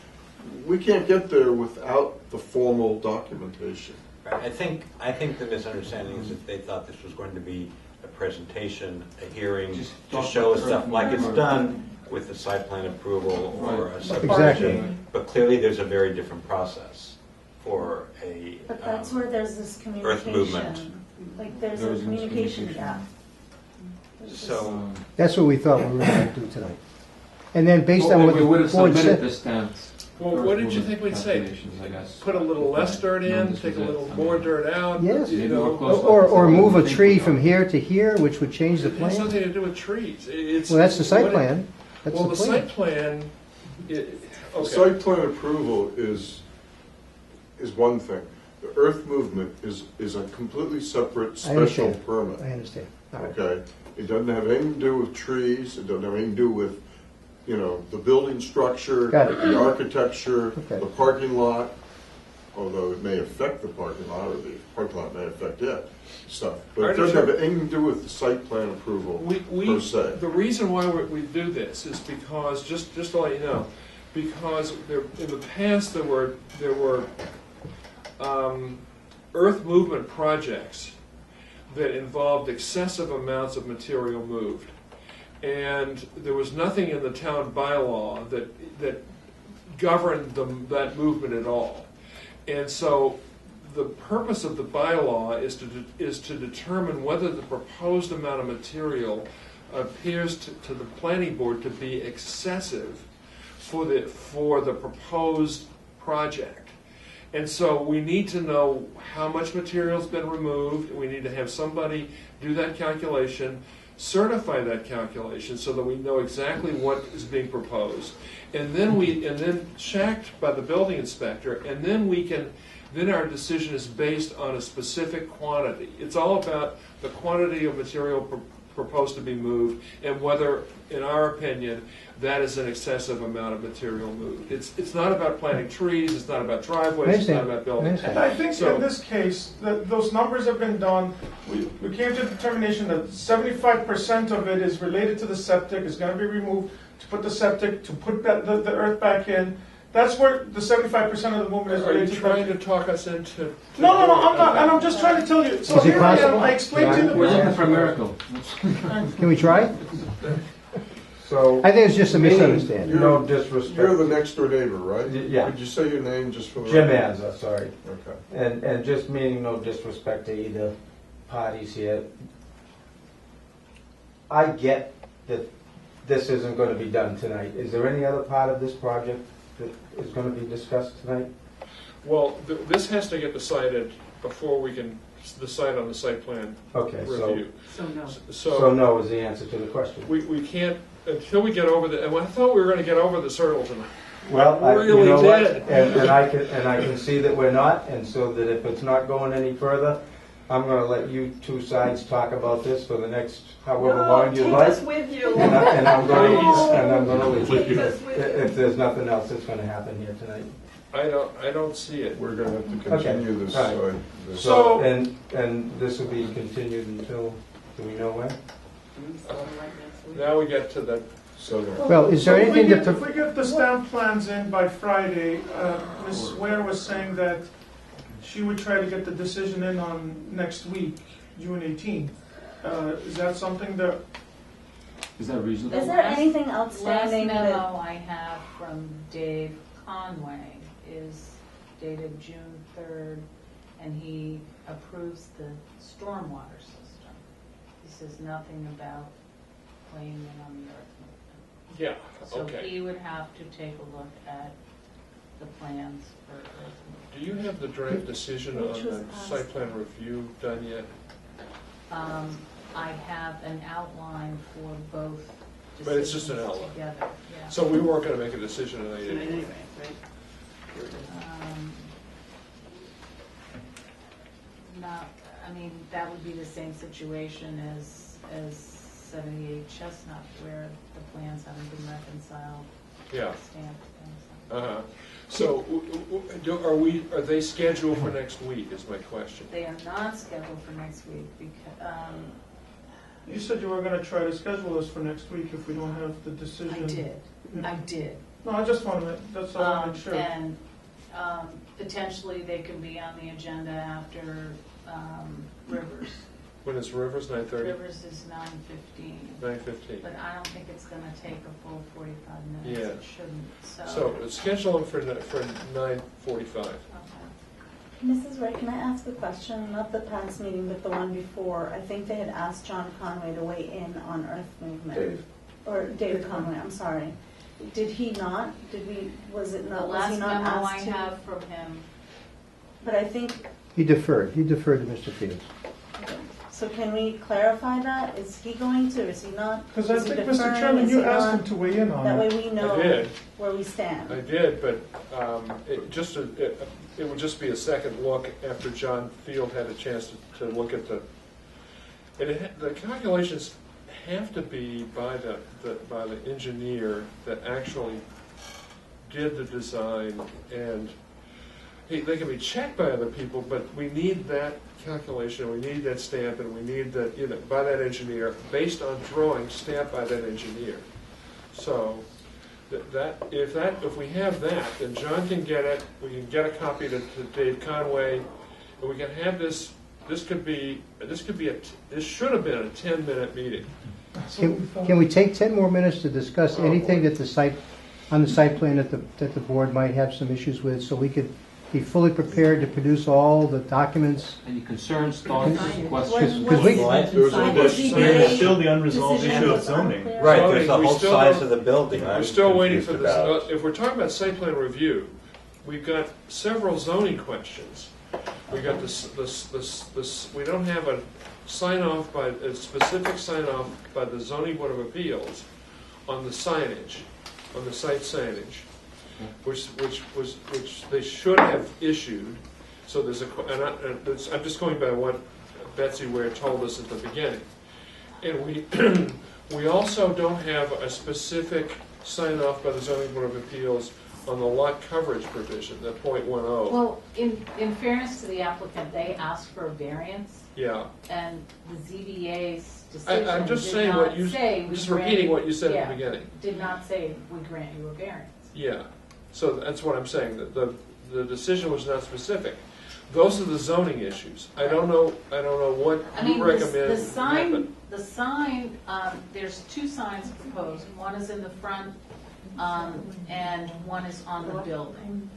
[SPEAKER 3] we can't get there without the formal documentation.
[SPEAKER 8] I think the misunderstanding is that they thought this was going to be a presentation, a hearing,
[SPEAKER 9] Just
[SPEAKER 8] to
[SPEAKER 9] talk
[SPEAKER 8] show us
[SPEAKER 9] about
[SPEAKER 8] stuff like it's
[SPEAKER 9] earth
[SPEAKER 8] done with the site plan approval or a
[SPEAKER 4] Exactly.
[SPEAKER 8] subdivision. But clearly, there's a very different process for a.
[SPEAKER 5] But that's where there's this
[SPEAKER 8] Earth movement.
[SPEAKER 5] communication, like there's
[SPEAKER 9] There
[SPEAKER 5] a
[SPEAKER 9] is
[SPEAKER 5] communication
[SPEAKER 9] miscommunication.
[SPEAKER 5] gap.
[SPEAKER 8] So,
[SPEAKER 4] That's what we thought we were going to do tonight. And then based on what
[SPEAKER 9] We
[SPEAKER 4] the
[SPEAKER 9] would have
[SPEAKER 4] board
[SPEAKER 9] submitted
[SPEAKER 4] said,
[SPEAKER 9] the stamped.
[SPEAKER 1] Well, what did you think we'd say?
[SPEAKER 9] calculations, I guess.
[SPEAKER 1] Put a little less dirt
[SPEAKER 9] No,
[SPEAKER 1] in,
[SPEAKER 9] this
[SPEAKER 1] take a
[SPEAKER 9] was it.
[SPEAKER 1] little
[SPEAKER 9] I
[SPEAKER 1] more
[SPEAKER 9] mean,
[SPEAKER 1] dirt out?
[SPEAKER 4] Yes.
[SPEAKER 1] You
[SPEAKER 9] Maybe
[SPEAKER 1] know,
[SPEAKER 9] more close.
[SPEAKER 4] or move a
[SPEAKER 9] I think
[SPEAKER 4] tree
[SPEAKER 9] we
[SPEAKER 4] from
[SPEAKER 9] are.
[SPEAKER 4] here to here, which would change the
[SPEAKER 1] It has
[SPEAKER 4] plan.
[SPEAKER 1] nothing to do with trees. It's.
[SPEAKER 4] Well, that's the site
[SPEAKER 1] what-
[SPEAKER 4] plan. That's
[SPEAKER 1] Well,
[SPEAKER 4] the
[SPEAKER 1] the
[SPEAKER 4] plan.
[SPEAKER 1] site plan,
[SPEAKER 3] The
[SPEAKER 1] okay.
[SPEAKER 3] site plan approval is one thing. The earth movement is a completely separate
[SPEAKER 4] I
[SPEAKER 3] special
[SPEAKER 4] understand.
[SPEAKER 3] permit.
[SPEAKER 4] I understand. All right.
[SPEAKER 3] Okay? It doesn't have anything to do with trees, it doesn't have anything to do with, the building structure,
[SPEAKER 4] Got it.
[SPEAKER 3] the architecture,
[SPEAKER 4] Okay.
[SPEAKER 3] the parking lot, although it may affect the parking lot, or the parking lot may affect it, stuff. But it doesn't have anything to do with the site plan approval per se.
[SPEAKER 1] The reason why we do this is because, just to let you know, because in the past there were earth movement projects that involved excessive amounts of material moved. And there was nothing in the town bylaw that governed that movement at all. And so the purpose of the bylaw is to determine whether the proposed amount of material appears to the planning board to be excessive for the proposed project. And so we need to know how much material's been removed. We need to have somebody do that calculation, certify that calculation so that we know exactly what is being proposed. And then checked by the building inspector, and then our decision is based on a specific quantity. It's all about the quantity of material proposed to be moved and whether, in our opinion, that is an excessive amount of material moved. It's not about planting trees, it's not about driveways, it's not about buildings.
[SPEAKER 7] And I think
[SPEAKER 1] So-
[SPEAKER 7] in this case, that those numbers have been done. We came to the determination that 75% of it is related to the septic, is gonna be removed to put the septic, to put the earth back in. That's where the 75% of the movement is
[SPEAKER 1] Are you
[SPEAKER 7] related to.
[SPEAKER 1] trying to talk us into?
[SPEAKER 7] No, I'm not, and I'm just trying to tell you. So
[SPEAKER 4] Is it
[SPEAKER 7] here I am,
[SPEAKER 4] possible?
[SPEAKER 7] I explained to you
[SPEAKER 9] We're looking
[SPEAKER 7] the.
[SPEAKER 9] for a miracle.
[SPEAKER 4] Can we try?
[SPEAKER 13] So,
[SPEAKER 4] I think it's just a misunderstanding.
[SPEAKER 13] no
[SPEAKER 3] You're
[SPEAKER 13] disrespect.
[SPEAKER 3] the next door neighbor, right?
[SPEAKER 13] Yeah.
[SPEAKER 3] Could you say your name just for the
[SPEAKER 13] Jim
[SPEAKER 3] record?
[SPEAKER 13] Anza, sorry.
[SPEAKER 3] Okay.
[SPEAKER 13] And just meaning no disrespect to either parties here. I get that this isn't going to be done tonight. Is there any other part of this project that is going to be discussed tonight?
[SPEAKER 1] Well, this has to get decided before we can decide on the site plan
[SPEAKER 13] Okay,
[SPEAKER 1] review.
[SPEAKER 11] So no.
[SPEAKER 13] so no is the answer to the question.
[SPEAKER 1] We can't, until we get over and I thought we were gonna get over this hurdle tonight.
[SPEAKER 13] Well, you
[SPEAKER 1] Really
[SPEAKER 13] know what?
[SPEAKER 1] did.
[SPEAKER 13] And I can see that we're not, and so that if it's not going any further, I'm gonna let you two sides talk about this for the next however long you like.
[SPEAKER 11] Take us with you.
[SPEAKER 13] And I'm gonna leave.
[SPEAKER 11] Take us with you.
[SPEAKER 13] If there's nothing else that's gonna happen here tonight.
[SPEAKER 1] I don't see it.
[SPEAKER 3] We're gonna have to continue this.
[SPEAKER 13] All right.
[SPEAKER 3] This-
[SPEAKER 7] So-
[SPEAKER 13] And this will be continued until, do we know when?
[SPEAKER 1] Now we get to the,
[SPEAKER 3] Southern.
[SPEAKER 4] Well, is there
[SPEAKER 7] So if we
[SPEAKER 4] anything
[SPEAKER 7] get-
[SPEAKER 4] to,
[SPEAKER 7] If we get the stamp plans in by Friday, Ms. Ware was saying that she would try to get the decision in on next week, June 18th. Is that something that,
[SPEAKER 9] Is that reasonable?
[SPEAKER 5] Is there anything
[SPEAKER 2] Last
[SPEAKER 5] outstanding that,
[SPEAKER 2] memo I have from Dave Conway is dated June 3rd, and he approves the stormwater system. He says nothing about weighing in on the earth movement.
[SPEAKER 1] yeah,
[SPEAKER 2] So
[SPEAKER 1] okay.
[SPEAKER 2] he would have to take a look at the plans for earth movement.
[SPEAKER 1] Do you have the draft decision on
[SPEAKER 5] Which was
[SPEAKER 1] the site plan review done yet?
[SPEAKER 2] I have an outline for both
[SPEAKER 1] But it's just an
[SPEAKER 2] decisions
[SPEAKER 1] outline.
[SPEAKER 2] together, yeah.
[SPEAKER 1] So we weren't gonna make a decision tonight
[SPEAKER 11] Tonight
[SPEAKER 1] anyway.
[SPEAKER 11] anyway, right?
[SPEAKER 2] Not, I mean, that would be the same situation as 78 Chestnut, where the plans haven't been reconciled,
[SPEAKER 1] Yeah,
[SPEAKER 2] stamped, and so.
[SPEAKER 1] uh-huh. So, are they scheduled for next week, is my question?
[SPEAKER 2] They are not scheduled for next week because,
[SPEAKER 7] you said you were gonna try to schedule this for next week if we don't have the decision.
[SPEAKER 2] I did.
[SPEAKER 7] No, I just want to, that's all I make sure.
[SPEAKER 2] And potentially they can be on the agenda after Rivers.
[SPEAKER 1] When is Rivers, 9:30?
[SPEAKER 2] Rivers is 9:15.
[SPEAKER 1] 9:15.
[SPEAKER 2] But I don't think it's gonna take a full 45 minutes.
[SPEAKER 1] Yeah.
[SPEAKER 2] It shouldn't,
[SPEAKER 1] So, schedule them for 9:45.
[SPEAKER 2] Okay.
[SPEAKER 5] Mrs. Ray, can I ask a question? Not the past meeting, but the one before. I think they had asked John Conway to weigh in on earth movement.
[SPEAKER 3] Dave.
[SPEAKER 5] Or David Conway, I'm sorry. Did he not? Was it
[SPEAKER 2] The
[SPEAKER 5] not, was
[SPEAKER 2] last
[SPEAKER 5] he
[SPEAKER 2] memo
[SPEAKER 5] not
[SPEAKER 2] I
[SPEAKER 5] asked to?
[SPEAKER 2] have from him,
[SPEAKER 5] But I think,
[SPEAKER 4] He deferred to Mr. Fields.
[SPEAKER 5] so can we clarify that? Is he going to, is he not?
[SPEAKER 7] Because I
[SPEAKER 5] Is he
[SPEAKER 7] think, Mr.
[SPEAKER 5] deferring?
[SPEAKER 7] Chairman,
[SPEAKER 5] Is
[SPEAKER 7] you
[SPEAKER 5] he
[SPEAKER 7] asked
[SPEAKER 5] not?
[SPEAKER 7] him to weigh in on
[SPEAKER 5] That way
[SPEAKER 7] it.
[SPEAKER 5] we
[SPEAKER 1] I
[SPEAKER 5] know
[SPEAKER 1] did.
[SPEAKER 5] where we stand.
[SPEAKER 1] I did, but it would just be a second look after John Field had a chance to look at the calculations have to be by the engineer that actually did the design, and they can be checked by other people, but we need that calculation, we need that stamp, and we need that, by that engineer, based on drawings stamped by that engineer. So, if we have that, then John can get it, we can get a copy to Dave Conway, and we can have this should have been a 10-minute meeting.
[SPEAKER 4] Can we take 10 more minutes to discuss anything that on the site plan that the board might have some issues with, so we could be fully prepared to produce all the documents?
[SPEAKER 9] Any concerns, thoughts, questions?
[SPEAKER 4] Because we-
[SPEAKER 10] There's still the unresolved issue of zoning.
[SPEAKER 8] Right, there's the
[SPEAKER 1] Zoning, we
[SPEAKER 8] whole
[SPEAKER 1] still
[SPEAKER 8] size
[SPEAKER 1] don't-
[SPEAKER 8] of the building.
[SPEAKER 1] We're
[SPEAKER 8] I'm
[SPEAKER 1] still waiting for
[SPEAKER 8] confused about.
[SPEAKER 1] this. If we're talking about site plan review, we've got several zoning questions. We got this, we don't have a specific sign off by the zoning board of appeals on the signage, on the site signage, which they should have issued. So there's I'm just going by what Betsy Ware told us at the beginning. And we also don't have a specific sign off by the zoning board of appeals on the lot coverage provision, the .10.
[SPEAKER 2] well, in fairness to the applicant, they asked for a variance,
[SPEAKER 1] Yeah,
[SPEAKER 2] and the ZBA's decision
[SPEAKER 1] I'm just
[SPEAKER 2] did
[SPEAKER 1] saying
[SPEAKER 2] not
[SPEAKER 1] what you,
[SPEAKER 2] say we
[SPEAKER 1] just
[SPEAKER 2] grant
[SPEAKER 1] repeating
[SPEAKER 2] you-
[SPEAKER 1] what you said
[SPEAKER 2] yeah,
[SPEAKER 1] at the beginning.
[SPEAKER 2] Did not say we grant you a variance.
[SPEAKER 1] Yeah, so that's what I'm saying, the decision was not specific. Those are the zoning issues. I don't know what
[SPEAKER 2] I mean,
[SPEAKER 1] you
[SPEAKER 2] the
[SPEAKER 1] recommend.
[SPEAKER 2] the sign, there's two signs proposed. One is in the front, and one is on the building.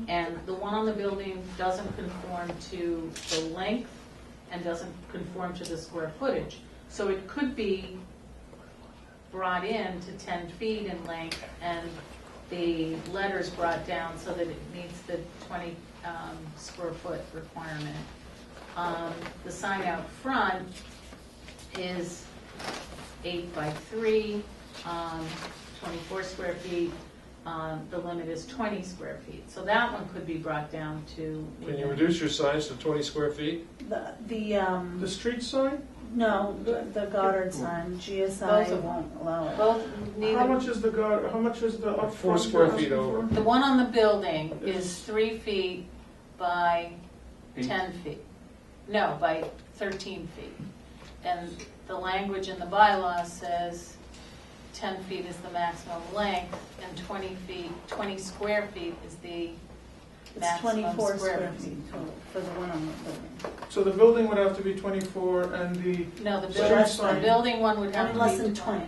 [SPEAKER 2] And the one on the building doesn't conform to the length and doesn't conform to the square footage. So it could be brought in to 10 feet in length, and the letters brought down so that it meets the 20 square foot requirement. The sign out front is 8 by 3, 24 square feet. The limit is 20 square feet. So that one could be brought down to.
[SPEAKER 1] Can you reduce your signs to 20 square feet?
[SPEAKER 7] The street sign?
[SPEAKER 5] No, the Goddard sign,
[SPEAKER 2] Both
[SPEAKER 5] GSI
[SPEAKER 2] of
[SPEAKER 5] won't allow it.
[SPEAKER 2] Both, neither.
[SPEAKER 7] How much is the guard, how much is the upfront?
[SPEAKER 1] 4 square
[SPEAKER 7] you're
[SPEAKER 1] feet
[SPEAKER 7] asking
[SPEAKER 1] over.
[SPEAKER 7] for?
[SPEAKER 2] The one on the building is 3 feet by 10 feet. No, by 13 feet. And the language in the bylaw says 10 feet is the maximum length, and 20 square feet is the
[SPEAKER 5] It's
[SPEAKER 2] maximum
[SPEAKER 5] 24
[SPEAKER 2] square
[SPEAKER 5] square
[SPEAKER 2] feet.
[SPEAKER 5] feet total for the one on the building.
[SPEAKER 7] So the building would have to be 24 and the
[SPEAKER 2] No, the
[SPEAKER 7] Street
[SPEAKER 2] building,
[SPEAKER 7] sign.
[SPEAKER 2] the building one would have
[SPEAKER 5] And
[SPEAKER 2] to
[SPEAKER 5] less
[SPEAKER 2] be
[SPEAKER 5] than 20,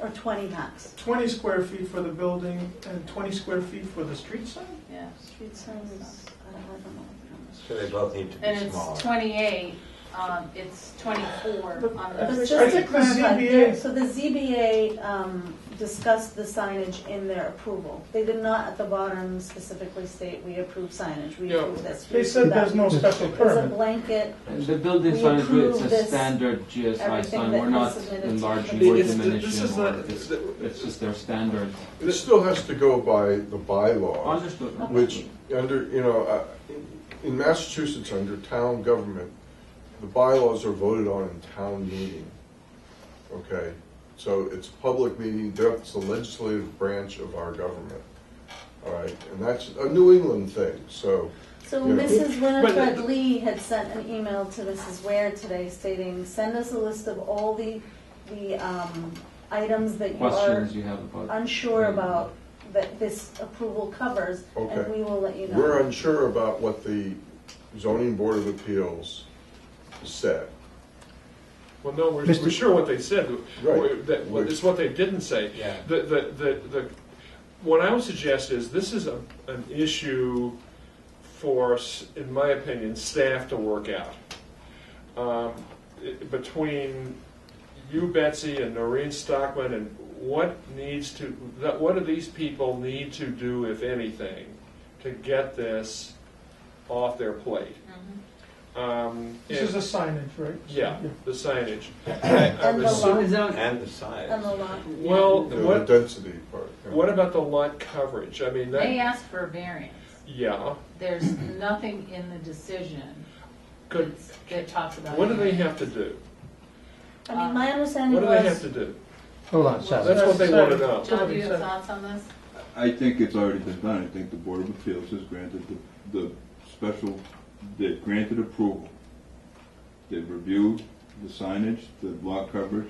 [SPEAKER 5] or 20 max.
[SPEAKER 7] 20 square feet for the building and 20 square feet for the street sign?
[SPEAKER 2] Yeah.
[SPEAKER 5] Street sign is, I don't know.
[SPEAKER 8] So they both need to be
[SPEAKER 2] And
[SPEAKER 8] smaller.
[SPEAKER 2] it's 28, it's 24
[SPEAKER 7] But
[SPEAKER 2] on
[SPEAKER 5] But
[SPEAKER 2] the.
[SPEAKER 5] just
[SPEAKER 7] I
[SPEAKER 5] to
[SPEAKER 7] think the
[SPEAKER 5] clarify,
[SPEAKER 7] ZBA
[SPEAKER 5] so the ZBA discussed the signage in their approval. They did not at the bottom specifically state, we approve signage, we
[SPEAKER 1] Yeah.
[SPEAKER 5] approve this. we
[SPEAKER 7] They said
[SPEAKER 5] approve
[SPEAKER 7] there's
[SPEAKER 5] that."
[SPEAKER 7] no special
[SPEAKER 5] There's a
[SPEAKER 7] permit.
[SPEAKER 5] blanket,
[SPEAKER 9] And the building
[SPEAKER 5] We
[SPEAKER 9] sign is
[SPEAKER 5] approve
[SPEAKER 9] it's a
[SPEAKER 5] this,
[SPEAKER 9] standard GSI
[SPEAKER 5] everything
[SPEAKER 9] sign.
[SPEAKER 5] that
[SPEAKER 9] We're
[SPEAKER 5] was
[SPEAKER 9] not
[SPEAKER 5] submitted to
[SPEAKER 9] enlarging
[SPEAKER 5] the-
[SPEAKER 9] or
[SPEAKER 1] This is
[SPEAKER 9] diminishing, or
[SPEAKER 1] the,
[SPEAKER 9] it's just their standard.
[SPEAKER 3] It still has to go by the bylaws,
[SPEAKER 9] Understood.
[SPEAKER 3] which in Massachusetts, under town government, the bylaws are voted on in town meeting. Okay? So it's a public meeting, that's the legislative branch of our government. All right? And that's a New England thing, so.
[SPEAKER 5] so
[SPEAKER 3] Yeah.
[SPEAKER 5] Mrs. Winifred
[SPEAKER 1] But-
[SPEAKER 5] Lee had sent an email to Mrs. Ware today stating, send us a list of all the items that you are
[SPEAKER 9] Questions you have about?
[SPEAKER 5] unsure about that this approval covers, and
[SPEAKER 3] Okay.
[SPEAKER 5] we will let you know.
[SPEAKER 3] We're unsure about what the zoning board of appeals said.
[SPEAKER 1] well, no, we're
[SPEAKER 4] Mr.
[SPEAKER 1] sure what they said.
[SPEAKER 3] Right.
[SPEAKER 1] It's what they didn't say.
[SPEAKER 8] Yeah.
[SPEAKER 1] What I would suggest is, this is an issue for, in my opinion, staff to work out. Between you, Betsy, and Noreen Stockman, and what do these people need to do, if anything, to get this off their plate?
[SPEAKER 7] This is a signage, right?
[SPEAKER 1] Yeah, the signage.
[SPEAKER 5] And the lot.
[SPEAKER 8] And the size.
[SPEAKER 5] And the lot.
[SPEAKER 1] Well,
[SPEAKER 3] The density part. yeah.
[SPEAKER 1] what about the lot coverage? I mean,
[SPEAKER 2] They
[SPEAKER 1] that,
[SPEAKER 2] asked for a variance.
[SPEAKER 1] yeah.
[SPEAKER 2] There's nothing in the decision
[SPEAKER 1] Could,
[SPEAKER 2] that talks about.
[SPEAKER 1] what do they
[SPEAKER 2] variance.
[SPEAKER 1] have to do?
[SPEAKER 5] I mean, my understanding
[SPEAKER 1] What
[SPEAKER 5] was.
[SPEAKER 1] do they have to do?
[SPEAKER 4] Hold on, Sal.
[SPEAKER 1] That's what they want to know.
[SPEAKER 2] John, do you have thoughts on this?
[SPEAKER 12] I think it's already been done. I think the Board of Appeals has granted the special, they've granted approval. They've reviewed the signage, the lot coverage,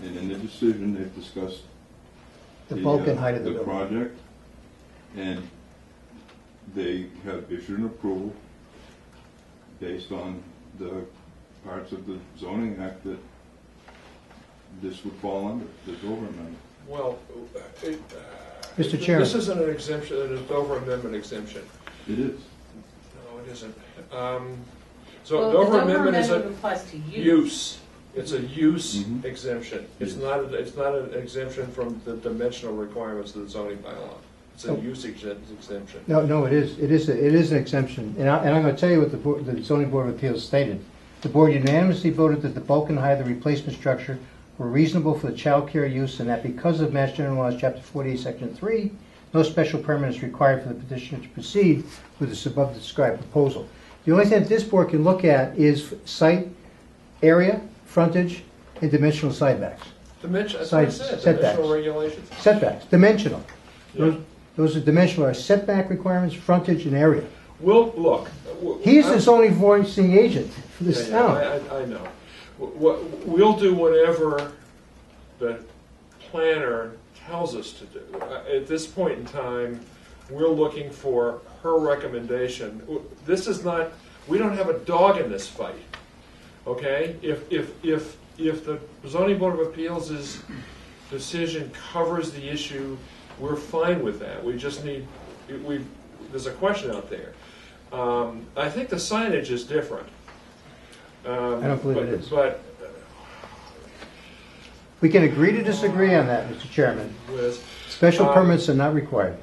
[SPEAKER 12] and in the decision, they've discussed
[SPEAKER 4] The bulk and height of the building.
[SPEAKER 12] project, and they have issued an approval based on the parts of the zoning act that this would fall under, this over-amendment.
[SPEAKER 1] Well,
[SPEAKER 4] Mr. Chairman.
[SPEAKER 1] this isn't an exemption, it's over amendment exemption.
[SPEAKER 12] It is.
[SPEAKER 1] No, it isn't. So
[SPEAKER 2] Well,
[SPEAKER 1] an
[SPEAKER 2] the
[SPEAKER 1] over amendment is a
[SPEAKER 2] applies to
[SPEAKER 1] use. It's a use
[SPEAKER 12] Mhm.
[SPEAKER 1] exemption. It's
[SPEAKER 12] Yes.
[SPEAKER 1] not an exemption from the dimensional requirements of the zoning bylaw. It's a
[SPEAKER 4] Oh.
[SPEAKER 1] use exemption.
[SPEAKER 4] No, it is. It is an exemption. And I'm going to tell you what the zoning board of appeals stated. The board unanimously voted that the bulk and height of the replacement structure were reasonable for the child care use, and that because of Mass General Laws, Chapter 48, Section 3, no special permit is required for the petitioner to proceed with the above described proposal. The only thing that this board can look at is site area, frontage, and dimensional sidebacks.
[SPEAKER 1] Dimension, that's what I
[SPEAKER 4] Side
[SPEAKER 1] said,
[SPEAKER 4] setbacks.
[SPEAKER 1] dimensional regulations.
[SPEAKER 4] Setbacks, dimensional.
[SPEAKER 1] Yeah.
[SPEAKER 4] Those are dimensional, are setback requirements, frontage, and area.
[SPEAKER 1] Well, look.
[SPEAKER 4] He's
[SPEAKER 1] I'm-
[SPEAKER 4] the zoning voicing agent for this
[SPEAKER 1] Yeah,
[SPEAKER 4] town.
[SPEAKER 1] I know. We'll do whatever the planner tells us to do. At this point in time, we're looking for her recommendation. This is not, we don't have a dog in this fight, okay? If the zoning board of appeals' decision covers the issue, we're fine with that. We just need, there's a question out there. I think the signage is different.
[SPEAKER 4] I don't believe it is.
[SPEAKER 1] But
[SPEAKER 4] We can agree to disagree on that, Mr. Chairman.
[SPEAKER 1] Liz,
[SPEAKER 4] Special permits are not required.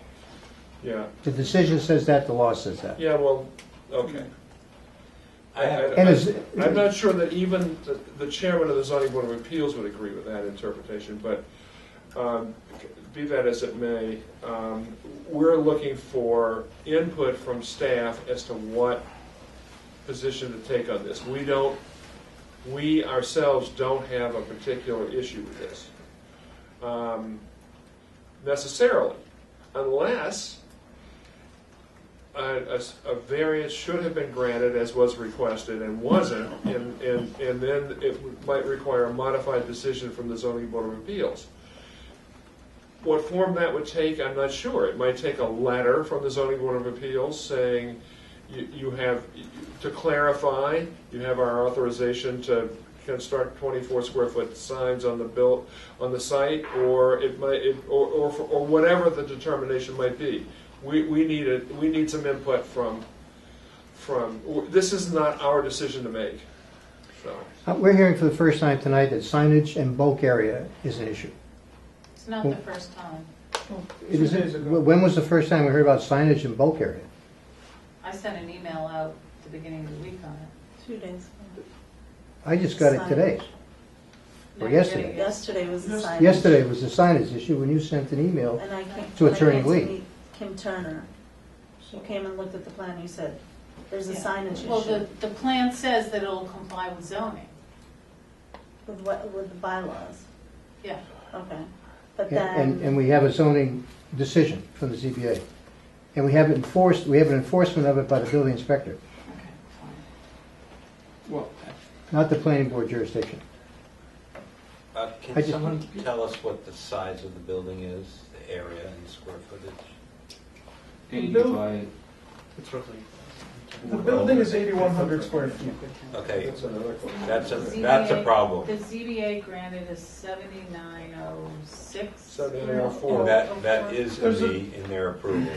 [SPEAKER 1] yeah,
[SPEAKER 4] The decision says that, the law says that.
[SPEAKER 1] yeah, well, okay.
[SPEAKER 4] And
[SPEAKER 1] I'm not sure that even the chairman of the zoning board of appeals would agree with that interpretation, but be that as it may, we're looking for input from staff as to what position to take on this. We ourselves don't have a particular issue with this necessarily, unless a variance should have been granted as was requested and wasn't, and then it might require a modified decision from the zoning board of appeals. What form that would take, I'm not sure. It might take a letter from the zoning board of appeals saying you have, to clarify, you have our authorization to construct 24 square foot signs on the site, or it might, or whatever the determination might be. We need some input from. This is not our decision to make. So
[SPEAKER 4] We're hearing for the first time tonight that signage and bulk area is an issue.
[SPEAKER 2] It's not the first time.
[SPEAKER 4] It
[SPEAKER 7] 2
[SPEAKER 4] is-
[SPEAKER 7] days ago.
[SPEAKER 4] When was the first time we heard about signage and bulk area?
[SPEAKER 2] I sent an email out at the beginning of the week on it.
[SPEAKER 5] 2 days.
[SPEAKER 4] I just got it today.
[SPEAKER 2] No,
[SPEAKER 4] Or
[SPEAKER 2] you're
[SPEAKER 4] yesterday.
[SPEAKER 2] getting it.
[SPEAKER 5] Yesterday was the signage.
[SPEAKER 4] Yesterday was the signage issue when you sent an email.
[SPEAKER 5] And I came.
[SPEAKER 4] To
[SPEAKER 5] when I
[SPEAKER 4] Attorney
[SPEAKER 5] came to
[SPEAKER 4] Lee.
[SPEAKER 5] meet Kim Turner. She came and looked at the plan, you said, there's a
[SPEAKER 2] Yeah.
[SPEAKER 5] signage
[SPEAKER 2] Well,
[SPEAKER 5] issue
[SPEAKER 2] the plan says that it'll comply with zoning.
[SPEAKER 5] with the bylaws.
[SPEAKER 2] Yeah.
[SPEAKER 5] Okay. But
[SPEAKER 4] Yeah,
[SPEAKER 5] then.
[SPEAKER 4] And we have a zoning decision from the ZBA. And we have it enforced, we have an enforcement of it by the building inspector,
[SPEAKER 2] Okay, fine.
[SPEAKER 9] Well,
[SPEAKER 4] not the planning board jurisdiction. I
[SPEAKER 8] Can
[SPEAKER 4] just-
[SPEAKER 8] someone tell us what the size of the building is, the area and square footage?
[SPEAKER 9] 80
[SPEAKER 7] Bill-
[SPEAKER 9] by,
[SPEAKER 10] It's roughly.
[SPEAKER 7] The building is 8,100 square feet.
[SPEAKER 8] Okay,
[SPEAKER 1] that's another question.
[SPEAKER 8] that's a
[SPEAKER 2] ZBA
[SPEAKER 8] problem.
[SPEAKER 2] The ZBA granted a 7906.
[SPEAKER 1] 7904.
[SPEAKER 8] And that is
[SPEAKER 7] There's a-
[SPEAKER 8] in their approval.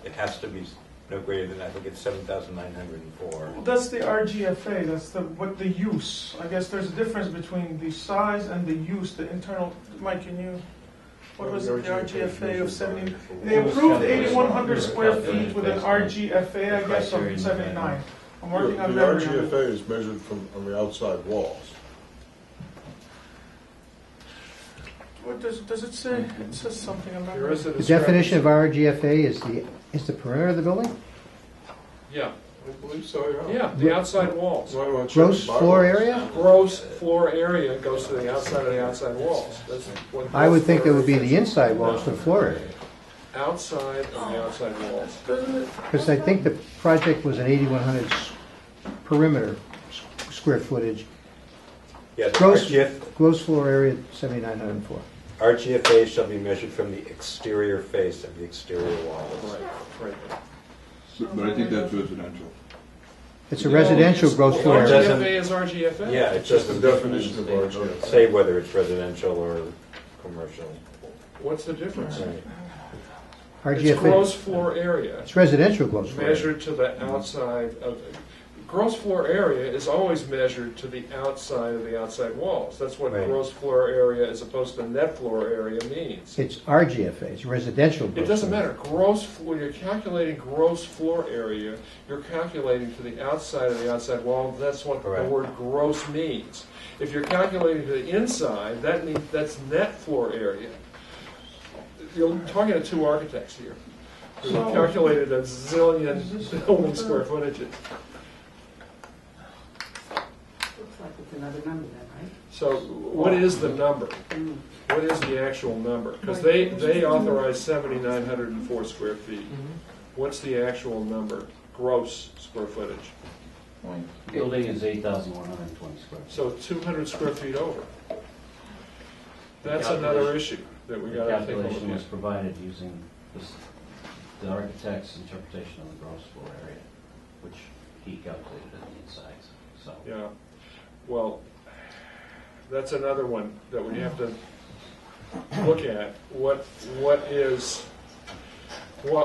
[SPEAKER 8] It has to be no greater than, I think it's 7,904.
[SPEAKER 7] Well, that's the RGFA, that's the use. I guess there's a difference between the size and the use, the internal, Mike, can you, what was it, the RGFA of 70? They approved 8,100 square feet with an RGFA, I guess, of 79. I'm working on
[SPEAKER 3] The
[SPEAKER 7] memory.
[SPEAKER 3] RGFA is measured from, on the outside walls.
[SPEAKER 7] What does it say? It says something, I'm not.
[SPEAKER 1] There is a
[SPEAKER 4] The definition of RGFA is the perimeter of the building?
[SPEAKER 1] Yeah,
[SPEAKER 3] I believe so, yeah.
[SPEAKER 1] yeah, the outside walls.
[SPEAKER 3] Why don't I check
[SPEAKER 4] Gross
[SPEAKER 3] the
[SPEAKER 4] floor
[SPEAKER 3] bylaws?
[SPEAKER 4] area?
[SPEAKER 1] Gross floor area goes to the outside of the outside walls. That's what
[SPEAKER 4] I would
[SPEAKER 1] gross
[SPEAKER 4] think it
[SPEAKER 1] floor
[SPEAKER 4] would be
[SPEAKER 1] area
[SPEAKER 4] the
[SPEAKER 1] is.
[SPEAKER 4] inside walls for the floor area.
[SPEAKER 1] Outside of the outside walls.
[SPEAKER 4] Because I think the project was an 8,100 perimeter square footage.
[SPEAKER 8] Yeah, the
[SPEAKER 4] Gross,
[SPEAKER 8] RGF,
[SPEAKER 4] gross floor area, 7,904.
[SPEAKER 8] RGFA shall be measured from the exterior face of the exterior walls.
[SPEAKER 1] Right, right.
[SPEAKER 12] But I think that's residential.
[SPEAKER 4] It's a residential gross floor
[SPEAKER 8] It
[SPEAKER 4] area.
[SPEAKER 8] doesn't-
[SPEAKER 1] RGFA is RGFA?
[SPEAKER 8] Yeah, it
[SPEAKER 3] It's just the
[SPEAKER 8] doesn't
[SPEAKER 3] definition of RGFA.
[SPEAKER 8] say whether it's residential or commercial.
[SPEAKER 1] What's the difference?
[SPEAKER 8] Right.
[SPEAKER 1] It's gross
[SPEAKER 4] RGFA,
[SPEAKER 1] floor area,
[SPEAKER 4] it's residential gross floor area.
[SPEAKER 1] measured to the outside of, gross floor area is always measured to the outside of the outside walls. That's what
[SPEAKER 8] Right.
[SPEAKER 1] gross floor area as opposed to net floor area means.
[SPEAKER 4] It's RGFA, it's residential gross
[SPEAKER 1] It doesn't
[SPEAKER 4] floor.
[SPEAKER 1] matter, when you're calculating gross floor area, you're calculating to the outside of the outside wall, that's what the
[SPEAKER 8] Correct.
[SPEAKER 1] word gross means. If you're calculating to the inside, that means, that's net floor area. You're talking to two architects here. Who
[SPEAKER 7] So-
[SPEAKER 1] calculated a zillion building square footages.
[SPEAKER 11] Looks like it's another number then, right?
[SPEAKER 1] So what is the number? What is the actual number? Because they authorize 7,904 square feet. What's the actual number, gross square footage?
[SPEAKER 6] Building is 8,120 square feet.
[SPEAKER 1] So 200 square feet over. That's another
[SPEAKER 6] Calculation.
[SPEAKER 1] issue that we
[SPEAKER 6] The
[SPEAKER 1] gotta take a
[SPEAKER 6] calculation
[SPEAKER 1] look
[SPEAKER 6] was
[SPEAKER 1] at.
[SPEAKER 6] provided using the architect's interpretation of the gross floor area, which he calculated on the insides, so.
[SPEAKER 1] Yeah, well, that's another one that we have to look at. What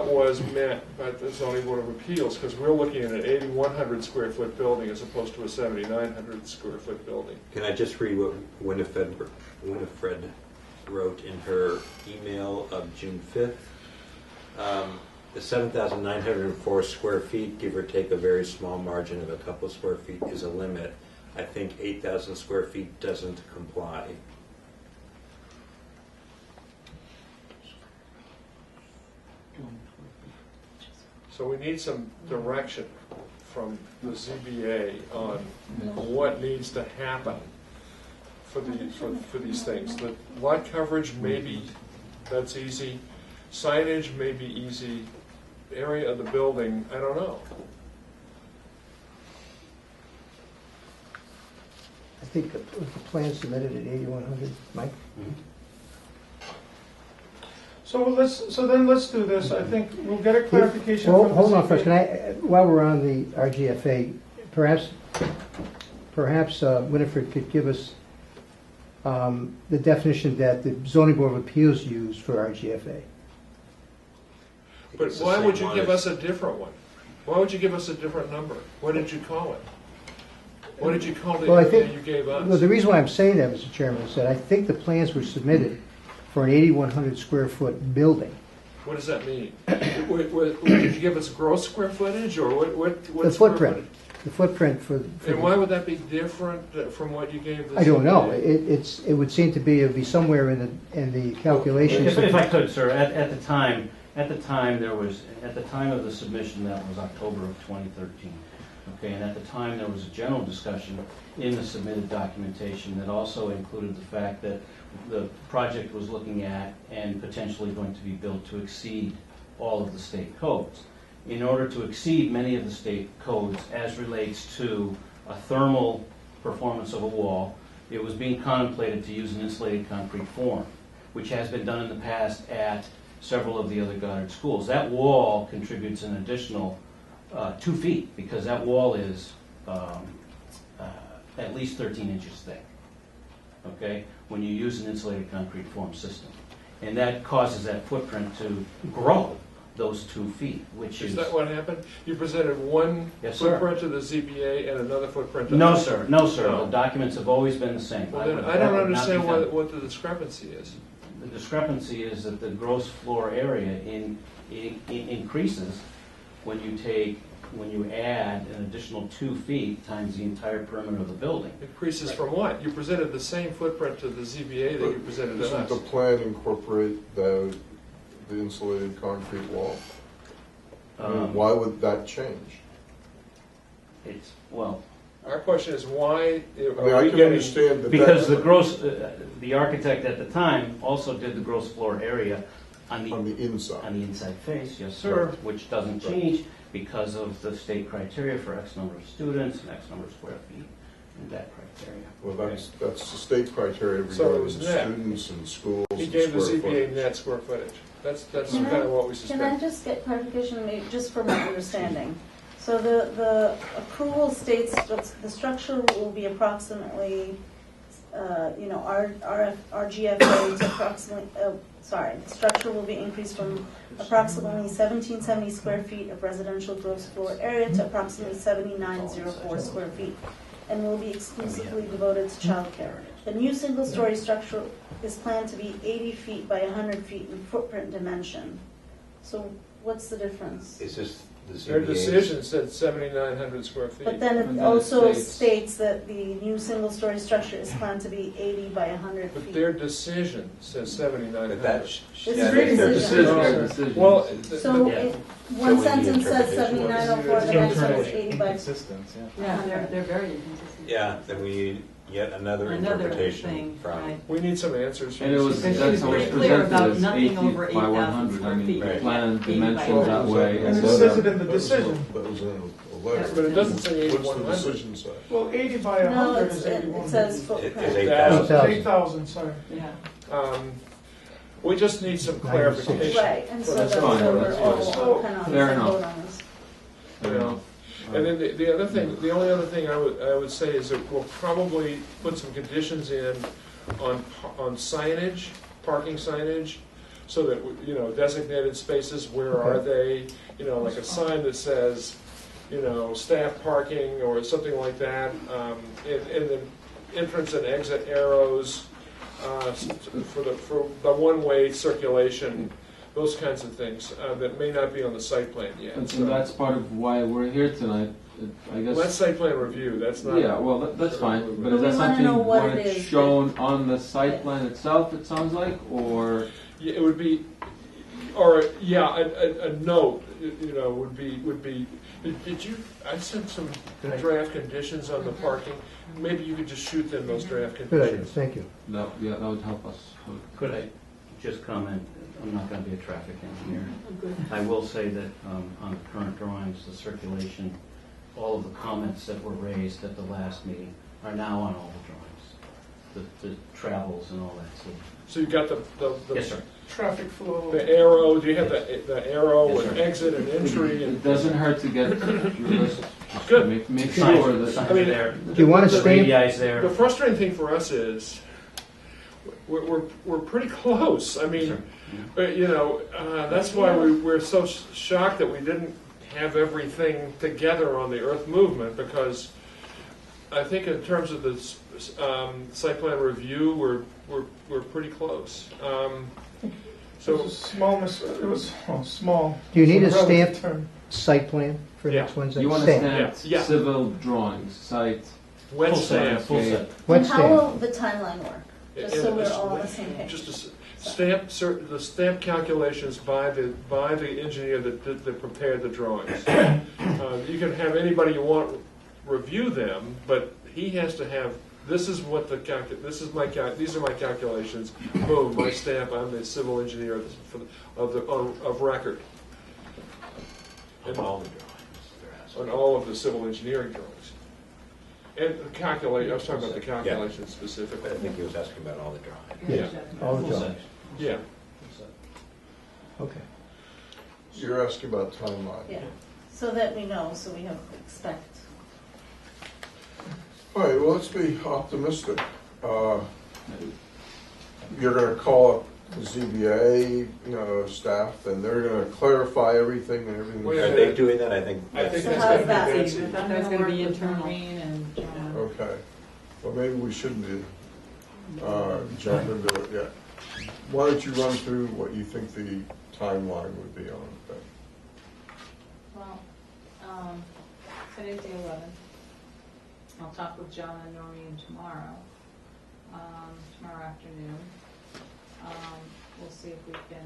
[SPEAKER 1] was meant by the zoning board of appeals, because we're looking at an 8,100 square foot building as opposed to a 7,900 square foot building.
[SPEAKER 8] Can I just read what Winifred wrote in her email of June 5th? The 7,904 square feet, give or take a very small margin of a couple of square feet, is a limit. I think 8,000 square feet doesn't comply.
[SPEAKER 1] So we need some direction from the ZBA on what needs to happen for these things. The lot coverage, maybe that's easy. Signage may be easy. Area of the building, I don't know.
[SPEAKER 4] I think the plan submitted at 8,100, Mike?
[SPEAKER 7] So then let's do this. I think we'll get a clarification from the
[SPEAKER 4] Hold on first,
[SPEAKER 7] ZBA.
[SPEAKER 4] while we're on the RGFA, perhaps Winifred could give us the definition that the zoning board of appeals used for RGFA.
[SPEAKER 1] But
[SPEAKER 8] It's the
[SPEAKER 1] why
[SPEAKER 8] same
[SPEAKER 1] would you
[SPEAKER 8] one
[SPEAKER 1] give
[SPEAKER 8] as-
[SPEAKER 1] us a different one? Why would you give us a different number? What did you call it? What did you call the
[SPEAKER 4] Well, I
[SPEAKER 1] that
[SPEAKER 4] think,
[SPEAKER 1] you gave us?
[SPEAKER 4] well, the reason why I'm saying that, Mr. Chairman, is that I think the plans were submitted for an 8,100 square foot building.
[SPEAKER 1] What does that mean? Did you give us gross square footage, or what
[SPEAKER 4] The
[SPEAKER 1] square
[SPEAKER 4] footprint,
[SPEAKER 1] footage?
[SPEAKER 4] the footprint for
[SPEAKER 1] And why would that be different from what you gave the
[SPEAKER 4] I don't know.
[SPEAKER 1] ZBA?
[SPEAKER 4] It would seem to be, it would be somewhere in the calculations.
[SPEAKER 6] If I could, sir, at the time of the submission, that was October of 2013. Okay, and at the time, there was a general discussion in the submitted documentation that also included the fact that the project was looking at and potentially going to be built to exceed all of the state codes. In order to exceed many of the state codes as relates to a thermal performance of a wall, it was being contemplated to use an insulated concrete form, which has been done in the past at several of the other Goddard schools. That wall contributes an additional 2 feet, because that wall is at least 13 inches thick, okay, when you use an insulated concrete form system. And that causes that footprint to grow those 2 feet, which
[SPEAKER 1] Is
[SPEAKER 6] is...
[SPEAKER 1] that what happened? You presented one
[SPEAKER 6] Yes, sir.
[SPEAKER 1] footprint to the ZBA and another footprint to...
[SPEAKER 6] No, sir, no, sir.
[SPEAKER 1] No.
[SPEAKER 6] The documents have always been the same.
[SPEAKER 1] Well, then,
[SPEAKER 6] would-
[SPEAKER 1] I
[SPEAKER 6] that
[SPEAKER 1] don't
[SPEAKER 6] would not
[SPEAKER 1] understand
[SPEAKER 6] be done.
[SPEAKER 1] what the discrepancy is.
[SPEAKER 6] The discrepancy is that the gross floor area increases when you add an additional 2 feet times the entire perimeter of the building.
[SPEAKER 1] Increases from what? You presented the same footprint to the ZBA that you presented to
[SPEAKER 3] Doesn't
[SPEAKER 1] us.
[SPEAKER 3] the plan incorporate the insulated concrete wall? I mean, why would that change?
[SPEAKER 6] It's, well,
[SPEAKER 1] Our question is why
[SPEAKER 3] I mean,
[SPEAKER 1] are
[SPEAKER 3] I
[SPEAKER 1] we
[SPEAKER 3] can
[SPEAKER 1] getting...
[SPEAKER 3] understand that.
[SPEAKER 6] because the architect at the time also did the gross floor area on
[SPEAKER 3] On the inside.
[SPEAKER 6] on the inside face, yes, sir,
[SPEAKER 3] Right.
[SPEAKER 6] which doesn't
[SPEAKER 3] Right.
[SPEAKER 6] change because of the state criteria for X number of students and X number of square feet and that criteria.
[SPEAKER 3] Well, that's the state criteria
[SPEAKER 1] So it
[SPEAKER 3] regarding
[SPEAKER 1] was net.
[SPEAKER 3] students and schools
[SPEAKER 1] He
[SPEAKER 3] and
[SPEAKER 1] gave the
[SPEAKER 3] square
[SPEAKER 1] ZBA
[SPEAKER 3] footage.
[SPEAKER 1] net square footage. That's
[SPEAKER 5] Can
[SPEAKER 1] kind
[SPEAKER 5] I-
[SPEAKER 1] of what we
[SPEAKER 5] Can I
[SPEAKER 1] suspect.
[SPEAKER 5] just get clarification, maybe, just for my understanding? So the approval states that the structure will be approximately, RGFA to approximately, the structure will be increased from approximately 1770 square feet of residential gross floor area to approximately 7904 square feet, and will be exclusively devoted to childcare. The new single-story structure is planned to be 80 feet by 100 feet in footprint dimension. So what's the difference?
[SPEAKER 8] Is this the ZBA's?
[SPEAKER 1] Their decision said 7,900 square feet.
[SPEAKER 5] But then
[SPEAKER 9] And
[SPEAKER 5] it
[SPEAKER 9] then
[SPEAKER 5] also
[SPEAKER 9] it states-
[SPEAKER 5] states that the new single-story structure is planned to be 80 by 100
[SPEAKER 1] But
[SPEAKER 5] feet.
[SPEAKER 1] their decision says 7,900.
[SPEAKER 8] But that,
[SPEAKER 5] This
[SPEAKER 8] yeah,
[SPEAKER 5] is
[SPEAKER 8] that's
[SPEAKER 5] their
[SPEAKER 8] their
[SPEAKER 5] decision.
[SPEAKER 8] decision.
[SPEAKER 9] Decision.
[SPEAKER 1] Well,
[SPEAKER 5] So
[SPEAKER 6] Yeah.
[SPEAKER 5] one
[SPEAKER 8] So
[SPEAKER 5] sentence says
[SPEAKER 8] interpretation.
[SPEAKER 5] 7904, the next one is 80 by...
[SPEAKER 10] Inconsistent, yeah.
[SPEAKER 11] Yeah, they're very inconsistent.
[SPEAKER 8] Yeah, then we need yet another
[SPEAKER 11] Another
[SPEAKER 8] interpretation
[SPEAKER 11] thing,
[SPEAKER 8] from.
[SPEAKER 11] right.
[SPEAKER 1] we need some answers. from
[SPEAKER 9] And it
[SPEAKER 1] the
[SPEAKER 9] was,
[SPEAKER 11] Because
[SPEAKER 1] ZBA.
[SPEAKER 11] she was
[SPEAKER 9] that's how
[SPEAKER 11] pretty
[SPEAKER 9] it's
[SPEAKER 11] clear
[SPEAKER 9] presented
[SPEAKER 11] about
[SPEAKER 9] as
[SPEAKER 11] nothing
[SPEAKER 9] 8
[SPEAKER 11] over
[SPEAKER 9] feet by
[SPEAKER 11] 8,000
[SPEAKER 9] 100. I
[SPEAKER 11] square
[SPEAKER 9] mean,
[SPEAKER 11] feet.
[SPEAKER 9] the
[SPEAKER 8] Right.
[SPEAKER 9] plan
[SPEAKER 11] 80 by
[SPEAKER 9] dimensions
[SPEAKER 11] 100.
[SPEAKER 9] that way.
[SPEAKER 7] And it
[SPEAKER 9] so
[SPEAKER 7] says
[SPEAKER 9] that-
[SPEAKER 7] it in the decision.
[SPEAKER 3] That was in a letter.
[SPEAKER 1] But it doesn't say
[SPEAKER 3] What's the
[SPEAKER 1] 8,100.
[SPEAKER 3] decision say?
[SPEAKER 7] Well, 80 by
[SPEAKER 5] No,
[SPEAKER 7] 100 is
[SPEAKER 5] it
[SPEAKER 7] 81.
[SPEAKER 5] says
[SPEAKER 8] It is
[SPEAKER 5] footprint.
[SPEAKER 8] 8,000.
[SPEAKER 7] 8,000, sorry.
[SPEAKER 11] Yeah.
[SPEAKER 1] We just need some clarification.
[SPEAKER 5] Right, and so
[SPEAKER 1] That's
[SPEAKER 5] that's
[SPEAKER 9] fine,
[SPEAKER 5] what
[SPEAKER 9] that's
[SPEAKER 5] we're
[SPEAKER 9] fine.
[SPEAKER 5] all kind of on the
[SPEAKER 9] Fair
[SPEAKER 5] same
[SPEAKER 9] enough.
[SPEAKER 5] boat on this.
[SPEAKER 9] Fair enough.
[SPEAKER 1] And then the other thing, the only other thing I would say is that we'll probably put some conditions in on signage, parking signage, so that, designated spaces, where are they? Like a sign that says, staff parking or something like that. And then entrance and exit arrows for the one-way circulation, those kinds of things that may not be on the site plan yet.
[SPEAKER 9] And
[SPEAKER 1] So-
[SPEAKER 9] that's part of why we're here tonight, I guess.
[SPEAKER 1] Well, that's site plan review, that's not.
[SPEAKER 9] Yeah, well, that's fine, but is
[SPEAKER 5] But
[SPEAKER 9] that
[SPEAKER 5] we wanna
[SPEAKER 9] something
[SPEAKER 5] know
[SPEAKER 9] you
[SPEAKER 5] what
[SPEAKER 9] want
[SPEAKER 5] it
[SPEAKER 9] it
[SPEAKER 5] is
[SPEAKER 9] shown on the site plan itself, it sounds like, or?
[SPEAKER 1] Yeah, it would be, or, yeah, a note, would be, did you, I sent some draft conditions on the parking. Maybe you could just shoot them those draft
[SPEAKER 4] Good idea,
[SPEAKER 1] conditions.
[SPEAKER 4] thank you.
[SPEAKER 9] Yeah, that would help us.
[SPEAKER 6] Could I just comment, I'm not going to be a traffic engineer. I will say that on the current drawings, the circulation, all of the comments that were raised at the last meeting are now on all the drawings. The travels and all that,
[SPEAKER 1] So you've got the.
[SPEAKER 6] Yes, sir.
[SPEAKER 7] Traffic flow.
[SPEAKER 1] The arrow, do you have the arrow
[SPEAKER 6] Yes,
[SPEAKER 1] and
[SPEAKER 6] sir.
[SPEAKER 1] exit and entry
[SPEAKER 9] It
[SPEAKER 1] and?
[SPEAKER 9] doesn't hurt to get your list.
[SPEAKER 1] Good.
[SPEAKER 9] Make
[SPEAKER 6] Signs
[SPEAKER 9] sure
[SPEAKER 6] are
[SPEAKER 9] that.
[SPEAKER 6] there.
[SPEAKER 4] Do you want to
[SPEAKER 6] The
[SPEAKER 4] stamp?
[SPEAKER 6] radii is there.
[SPEAKER 1] The frustrating thing for us is, we're pretty close. I mean,
[SPEAKER 6] Sure.
[SPEAKER 1] that's why we're so shocked that we didn't have everything together on the earth movement, because I think in terms of the site plan review, we're pretty close.
[SPEAKER 7] So it was small, it was small.
[SPEAKER 4] Do you need a
[SPEAKER 7] Relative
[SPEAKER 4] stamped
[SPEAKER 7] term.
[SPEAKER 4] site plan for
[SPEAKER 1] Yeah.
[SPEAKER 4] next Wednesday?
[SPEAKER 9] You want to
[SPEAKER 4] Stamp.
[SPEAKER 9] stamp
[SPEAKER 1] Yeah.
[SPEAKER 9] civil drawings, site.
[SPEAKER 1] Wet
[SPEAKER 6] Full set,
[SPEAKER 1] stamp.
[SPEAKER 6] full set.
[SPEAKER 4] Wet
[SPEAKER 5] And how
[SPEAKER 4] stamp.
[SPEAKER 5] will the timeline work? Just so
[SPEAKER 1] And
[SPEAKER 5] we're all on the same page.
[SPEAKER 1] Just the stamp calculations by the engineer that prepared the drawings. You can have anybody you want review them, but he has to have, these are my calculations, boom, my stamp, I'm the civil engineer of record.
[SPEAKER 8] On all the drawings, there has to
[SPEAKER 1] On
[SPEAKER 8] be.
[SPEAKER 1] all of the civil engineering drawings. And I was talking about the calculations
[SPEAKER 8] But I
[SPEAKER 1] specifically.
[SPEAKER 8] think he was asking about all the drawings.
[SPEAKER 1] Yeah.
[SPEAKER 4] All the
[SPEAKER 6] Full
[SPEAKER 4] time.
[SPEAKER 6] set.
[SPEAKER 1] Yeah.
[SPEAKER 4] Okay.
[SPEAKER 3] You're asking about timeline.
[SPEAKER 5] Yeah, so that we know, so we have to expect.
[SPEAKER 3] All right, well, let's be optimistic. You're gonna call up the ZBA, staff, and they're gonna clarify everything and everything.
[SPEAKER 1] Well,
[SPEAKER 8] Are they doing that? I think.
[SPEAKER 1] I think
[SPEAKER 5] So
[SPEAKER 1] that's
[SPEAKER 5] how's
[SPEAKER 1] gonna
[SPEAKER 5] that?
[SPEAKER 1] be
[SPEAKER 11] I
[SPEAKER 1] Betsy.
[SPEAKER 11] thought that was
[SPEAKER 2] I'm
[SPEAKER 11] gonna be
[SPEAKER 2] work with
[SPEAKER 11] internal.
[SPEAKER 2] Maureen and John.
[SPEAKER 3] Okay, well, maybe we shouldn't jump into it yet. Why don't you run through what you think the timeline would be on that?
[SPEAKER 2] Well, today's the 11th. I'll talk with John and Noreen tomorrow afternoon. We'll see if we can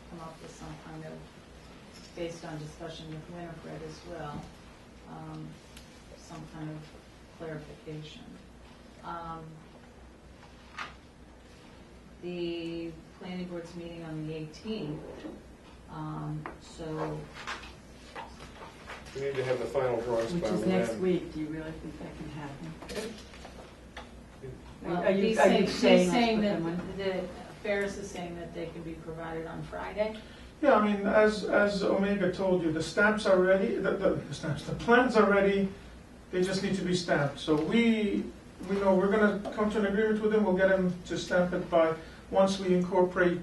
[SPEAKER 2] come up with some kind of, based on discussion with Winifred as well, some kind of clarification. The planning board's meeting on the 18th, so
[SPEAKER 1] We need to have the final drawings by
[SPEAKER 11] Which is
[SPEAKER 1] then.
[SPEAKER 11] next week. Do you really think that can happen?
[SPEAKER 2] well,
[SPEAKER 11] Are you
[SPEAKER 2] he's
[SPEAKER 11] saying
[SPEAKER 2] saying
[SPEAKER 11] let's
[SPEAKER 2] that,
[SPEAKER 11] put them
[SPEAKER 2] Ferris is saying that they can be provided on Friday.
[SPEAKER 7] Yeah, I mean, as Omega told you, the stamps are ready, the plans are ready, they just need to be stamped. So we know we're gonna come to an agreement with him, we'll get him to stamp it by, once we incorporate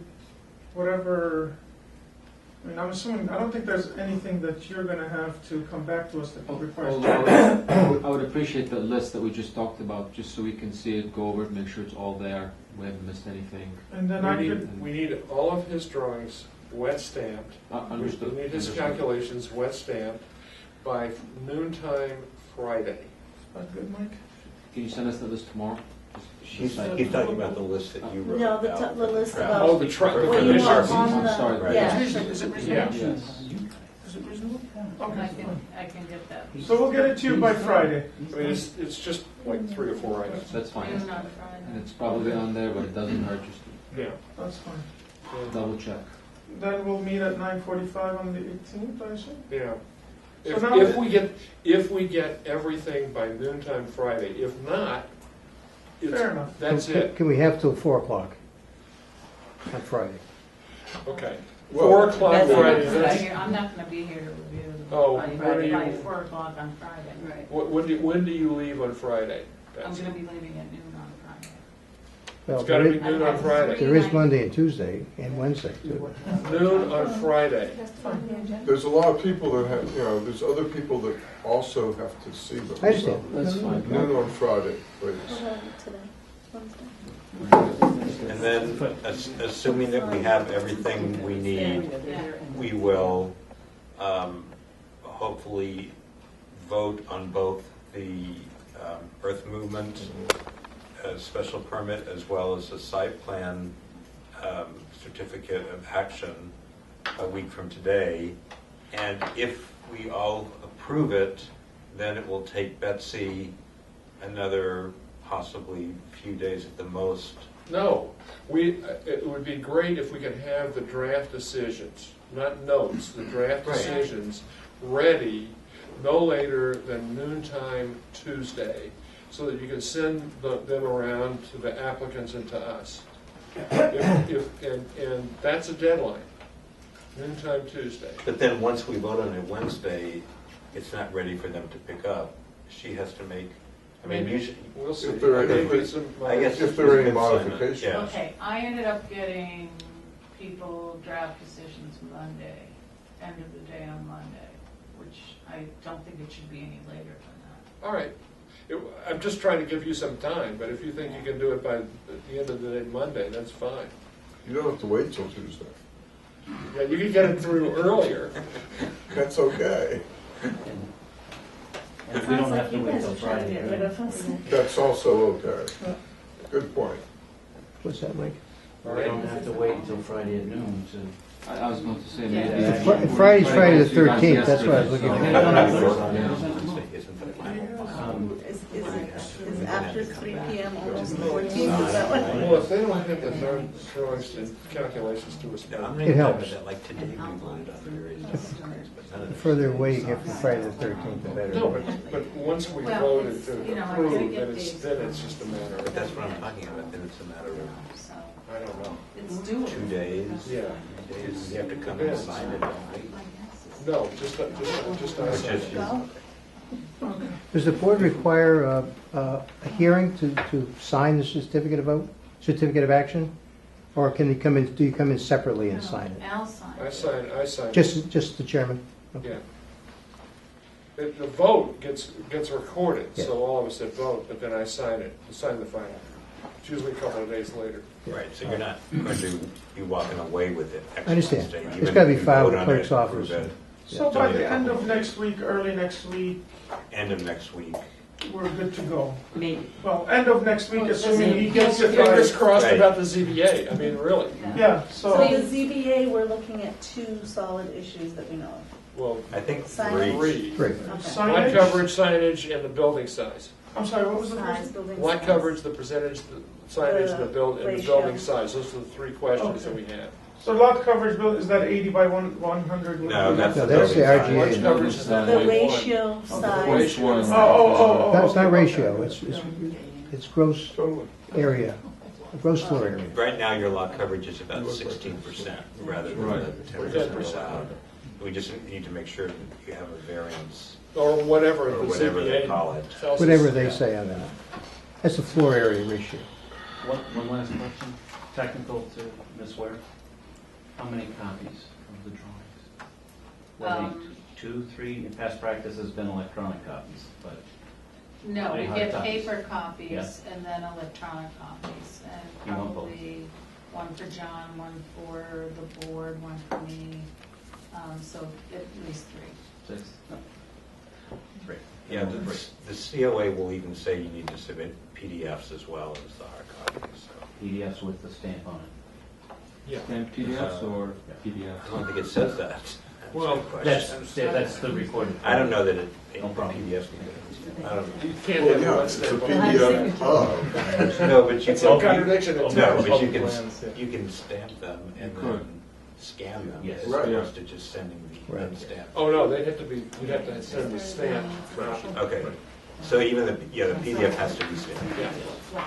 [SPEAKER 7] whatever, I mean, I'm assuming, I don't think there's anything that you're gonna have to come back to us that requires.
[SPEAKER 9] I would appreciate the list that we just talked about, just so we can see it, go over it, make sure it's all there, we haven't missed anything.
[SPEAKER 7] And then I
[SPEAKER 1] We
[SPEAKER 7] could,
[SPEAKER 1] need, we need all of his drawings wet stamped.
[SPEAKER 9] Understood.
[SPEAKER 1] We need his
[SPEAKER 9] Understood.
[SPEAKER 1] calculations wet stamped by noontime Friday.
[SPEAKER 7] that's good, Mike?
[SPEAKER 9] Can you send us the list tomorrow?
[SPEAKER 8] He's talking about the list that you wrote
[SPEAKER 5] No,
[SPEAKER 8] out.
[SPEAKER 5] the list
[SPEAKER 8] Draft.
[SPEAKER 5] about.
[SPEAKER 1] Oh, the truck, the
[SPEAKER 5] What you
[SPEAKER 1] conditions.
[SPEAKER 5] want on
[SPEAKER 9] I'm sorry.
[SPEAKER 5] the,
[SPEAKER 8] Right.
[SPEAKER 5] yeah.
[SPEAKER 7] Is it reasonable?
[SPEAKER 1] Yeah.
[SPEAKER 9] Yes.
[SPEAKER 7] Is it reasonable?
[SPEAKER 2] And I
[SPEAKER 7] Okay.
[SPEAKER 2] can get that.
[SPEAKER 7] So we'll get it to you by Friday.
[SPEAKER 1] I mean, it's just like 3 or 4 items.
[SPEAKER 9] That's fine.
[SPEAKER 2] Noon on
[SPEAKER 9] And
[SPEAKER 2] Friday.
[SPEAKER 9] it's probably on there, but it doesn't hurt just
[SPEAKER 1] Yeah.
[SPEAKER 7] That's fine.
[SPEAKER 9] to double check.
[SPEAKER 7] Then we'll meet at 9:45 on the 18th, I assume?
[SPEAKER 1] Yeah.
[SPEAKER 7] So
[SPEAKER 1] If,
[SPEAKER 7] now-
[SPEAKER 1] if we get everything by noontime Friday, if not,
[SPEAKER 7] Fair enough.
[SPEAKER 1] that's it.
[SPEAKER 4] Can we have till 4 o'clock on Friday?
[SPEAKER 1] Okay.
[SPEAKER 3] Well-
[SPEAKER 1] 4 o'clock
[SPEAKER 11] That's-
[SPEAKER 1] Friday,
[SPEAKER 2] I'm not
[SPEAKER 1] that's,
[SPEAKER 2] here- I'm not gonna be here to review the,
[SPEAKER 1] Oh,
[SPEAKER 2] by,
[SPEAKER 1] what do
[SPEAKER 2] by
[SPEAKER 1] you-
[SPEAKER 2] 4 o'clock on Friday.
[SPEAKER 11] Right.
[SPEAKER 1] when do you leave on Friday?
[SPEAKER 2] I'm
[SPEAKER 1] Betsy?
[SPEAKER 2] gonna be leaving at noon on Friday.
[SPEAKER 4] Well,
[SPEAKER 1] It's gotta be
[SPEAKER 4] there
[SPEAKER 1] noon on Friday.
[SPEAKER 4] is Monday and Tuesday and Wednesday, too.
[SPEAKER 1] Noon on Friday.
[SPEAKER 3] There's a lot of people that have, there's other people that also have to see them.
[SPEAKER 4] I understand.
[SPEAKER 9] That's fine.
[SPEAKER 3] Noon on Friday, please.
[SPEAKER 5] Today, Wednesday.
[SPEAKER 8] And then, assuming that we have everything we need, we will hopefully vote on both the earth movement special permit as well as the site plan certificate of action a week from today. And if we all approve it, then it will take Betsy another possibly few days at the most.
[SPEAKER 1] No, it would be great if we could have the draft decisions, not notes, the draft
[SPEAKER 8] Right.
[SPEAKER 1] decisions ready no later than noontime Tuesday, so that you can send them around to the applicants and to us. And that's a deadline, noontime Tuesday.
[SPEAKER 8] But then once we vote on it Wednesday, it's not ready for them to pick up. She has to make, I mean, usually,
[SPEAKER 1] We'll see.
[SPEAKER 3] If there are any-
[SPEAKER 1] Maybe some-
[SPEAKER 8] I guess.
[SPEAKER 3] If there are any
[SPEAKER 8] it's assignment,
[SPEAKER 3] modifications.
[SPEAKER 8] yeah.
[SPEAKER 2] Okay, I ended up getting people draft decisions Monday, end of the day on Monday, which I don't think it should be any later than that.
[SPEAKER 1] All right. I'm just trying to give you some time, but if you think you can do it by the end of the day Monday, that's fine.
[SPEAKER 3] You don't have to wait till Tuesday.
[SPEAKER 1] Yeah, you can get it through earlier.
[SPEAKER 3] That's okay.
[SPEAKER 6] And we don't have to wait till Friday.
[SPEAKER 5] Get rid
[SPEAKER 6] right?
[SPEAKER 5] of us.
[SPEAKER 3] That's also okay. Good point.
[SPEAKER 4] What's that, Mike?
[SPEAKER 6] We don't have to wait until Friday at noon to.
[SPEAKER 9] I was going to say
[SPEAKER 2] Yeah.
[SPEAKER 9] maybe.
[SPEAKER 4] Friday's Friday the 13th, that's what I was looking
[SPEAKER 8] We
[SPEAKER 4] for.
[SPEAKER 8] don't have to vote on it Wednesday, isn't the final.
[SPEAKER 5] Is after 3 PM almost 14th, is that what?
[SPEAKER 1] Well, if they don't have the drawings and calculations to us,
[SPEAKER 8] I'm
[SPEAKER 4] It helps.
[SPEAKER 8] that, like today we voted on various different things, but none of
[SPEAKER 4] The
[SPEAKER 8] it.
[SPEAKER 4] further away you get from Friday the 13th, the better.
[SPEAKER 1] no, but once we
[SPEAKER 2] Well,
[SPEAKER 1] voted
[SPEAKER 2] it's,
[SPEAKER 1] to
[SPEAKER 2] you know, I
[SPEAKER 1] approve,
[SPEAKER 2] gotta get
[SPEAKER 1] then it's just a matter
[SPEAKER 8] But
[SPEAKER 1] of,
[SPEAKER 8] that's what I'm talking about, then it's a matter of
[SPEAKER 2] So,
[SPEAKER 1] I don't know.
[SPEAKER 2] it's doable.
[SPEAKER 8] 2 days.
[SPEAKER 1] Yeah.
[SPEAKER 8] 3 days, you have to come and sign it, don't we?
[SPEAKER 1] No, just
[SPEAKER 8] It's just-
[SPEAKER 4] Does the board require a hearing to sign the certificate of vote, certificate of action? Or can you come in, do you come in separately and sign it?
[SPEAKER 2] Al signed
[SPEAKER 1] I
[SPEAKER 2] it.
[SPEAKER 1] sign.
[SPEAKER 4] Just the chairman?
[SPEAKER 1] Yeah. The vote gets recorded,
[SPEAKER 4] Yeah.
[SPEAKER 1] so all of us that vote, but then I sign it, sign the final. It's usually a couple of days later.
[SPEAKER 8] Right, so you're not going to be walking away with it.
[SPEAKER 4] I understand.
[SPEAKER 8] Next Wednesday,
[SPEAKER 4] It's
[SPEAKER 8] even
[SPEAKER 4] gotta be
[SPEAKER 8] if you
[SPEAKER 4] filed
[SPEAKER 8] vote
[SPEAKER 4] with
[SPEAKER 8] on
[SPEAKER 4] clerk's
[SPEAKER 8] it,
[SPEAKER 4] office.
[SPEAKER 8] approve it,
[SPEAKER 7] So
[SPEAKER 8] it's
[SPEAKER 7] by
[SPEAKER 8] only
[SPEAKER 7] the
[SPEAKER 8] a
[SPEAKER 7] end
[SPEAKER 8] couple
[SPEAKER 7] of next week, early next week,
[SPEAKER 8] End of next week.
[SPEAKER 7] we're good to go.
[SPEAKER 11] Maybe.
[SPEAKER 7] Well, end of next week,
[SPEAKER 2] Well,
[SPEAKER 7] assuming he gets it
[SPEAKER 1] Fingers
[SPEAKER 7] by,
[SPEAKER 1] crossed
[SPEAKER 8] Right.
[SPEAKER 1] about the ZBA, I mean, really.
[SPEAKER 7] yeah,
[SPEAKER 5] So
[SPEAKER 7] so,
[SPEAKER 5] the ZBA, we're looking at 2 solid issues that we know of.
[SPEAKER 1] Well,
[SPEAKER 8] I think
[SPEAKER 5] Signage.
[SPEAKER 8] three.
[SPEAKER 1] three.
[SPEAKER 4] Great.
[SPEAKER 5] Okay.
[SPEAKER 1] Lot
[SPEAKER 7] signage,
[SPEAKER 1] coverage, signage, and the building size.
[SPEAKER 7] I'm sorry, what was the
[SPEAKER 5] Size,
[SPEAKER 7] first?
[SPEAKER 5] building
[SPEAKER 1] Lot
[SPEAKER 5] size.
[SPEAKER 1] coverage, the percentage, the signage, and the
[SPEAKER 5] ratio.
[SPEAKER 1] building size, those are the three questions that we have.
[SPEAKER 7] So lot coverage, is that 80 by 100?
[SPEAKER 8] No, that's
[SPEAKER 4] No,
[SPEAKER 8] the
[SPEAKER 4] that's the
[SPEAKER 8] building size.
[SPEAKER 4] RGA.
[SPEAKER 1] Lot coverage is
[SPEAKER 9] The
[SPEAKER 5] The
[SPEAKER 1] 0.1.
[SPEAKER 5] ratio,
[SPEAKER 1] The
[SPEAKER 5] size.
[SPEAKER 1] ratio.
[SPEAKER 7] Oh.
[SPEAKER 4] That's not
[SPEAKER 7] okay,
[SPEAKER 4] ratio,
[SPEAKER 7] okay.
[SPEAKER 4] it's gross
[SPEAKER 3] Totally.
[SPEAKER 4] area, gross floor area.
[SPEAKER 8] Right now, your lot coverage is about 16% rather than
[SPEAKER 9] Right.
[SPEAKER 8] the 10% allowed. We just need to make sure that you have a variance,
[SPEAKER 1] Or whatever
[SPEAKER 8] or
[SPEAKER 1] the
[SPEAKER 8] whatever they
[SPEAKER 1] ZBA
[SPEAKER 8] call it.
[SPEAKER 1] tells us.
[SPEAKER 4] Whatever they
[SPEAKER 1] Yeah.
[SPEAKER 4] say on that. That's the floor area ratio.
[SPEAKER 6] One last question, technical to Ms. Ware. How many copies of the drawings? Were they 2, 3? In past practice has been electronic copies, but
[SPEAKER 2] No, we
[SPEAKER 6] Any hard
[SPEAKER 2] get
[SPEAKER 6] copies?
[SPEAKER 2] paper copies
[SPEAKER 6] Yeah.
[SPEAKER 2] and then electronic copies. And
[SPEAKER 6] You want both?
[SPEAKER 2] probably one for John, one for the board, one for me. So at least 3.
[SPEAKER 6] 6? No. 3.
[SPEAKER 8] Yeah, the COA will even say you need to submit PDFs as well as the hard copies, so.
[SPEAKER 6] PDFs with the stamp on it.
[SPEAKER 1] Yeah.
[SPEAKER 9] And PDFs or
[SPEAKER 8] I
[SPEAKER 9] PDFs?
[SPEAKER 8] don't think it says that.
[SPEAKER 1] Well,
[SPEAKER 6] That's the recorded.
[SPEAKER 8] I don't know that it,
[SPEAKER 6] No problem.
[SPEAKER 8] PDFs, I don't
[SPEAKER 1] You can't
[SPEAKER 3] Well,
[SPEAKER 1] have
[SPEAKER 3] yeah,
[SPEAKER 1] one
[SPEAKER 3] it's a
[SPEAKER 1] stamp on it.
[SPEAKER 3] PDF of.
[SPEAKER 8] know. No, but you
[SPEAKER 1] It's no
[SPEAKER 8] can,
[SPEAKER 1] contradiction.
[SPEAKER 8] no,
[SPEAKER 1] It's
[SPEAKER 8] but you
[SPEAKER 1] public
[SPEAKER 8] can,
[SPEAKER 1] lands, yeah.
[SPEAKER 8] you can stamp them and
[SPEAKER 9] You could.
[SPEAKER 8] then scan them,
[SPEAKER 6] Yes.
[SPEAKER 8] as
[SPEAKER 3] Right.
[SPEAKER 8] opposed to just sending the
[SPEAKER 4] Right.
[SPEAKER 8] unstamped.
[SPEAKER 1] Oh, no, they'd have to be, you'd have to send the stamp.
[SPEAKER 8] Okay, so even the PDF has to be stamped.
[SPEAKER 1] Yeah. All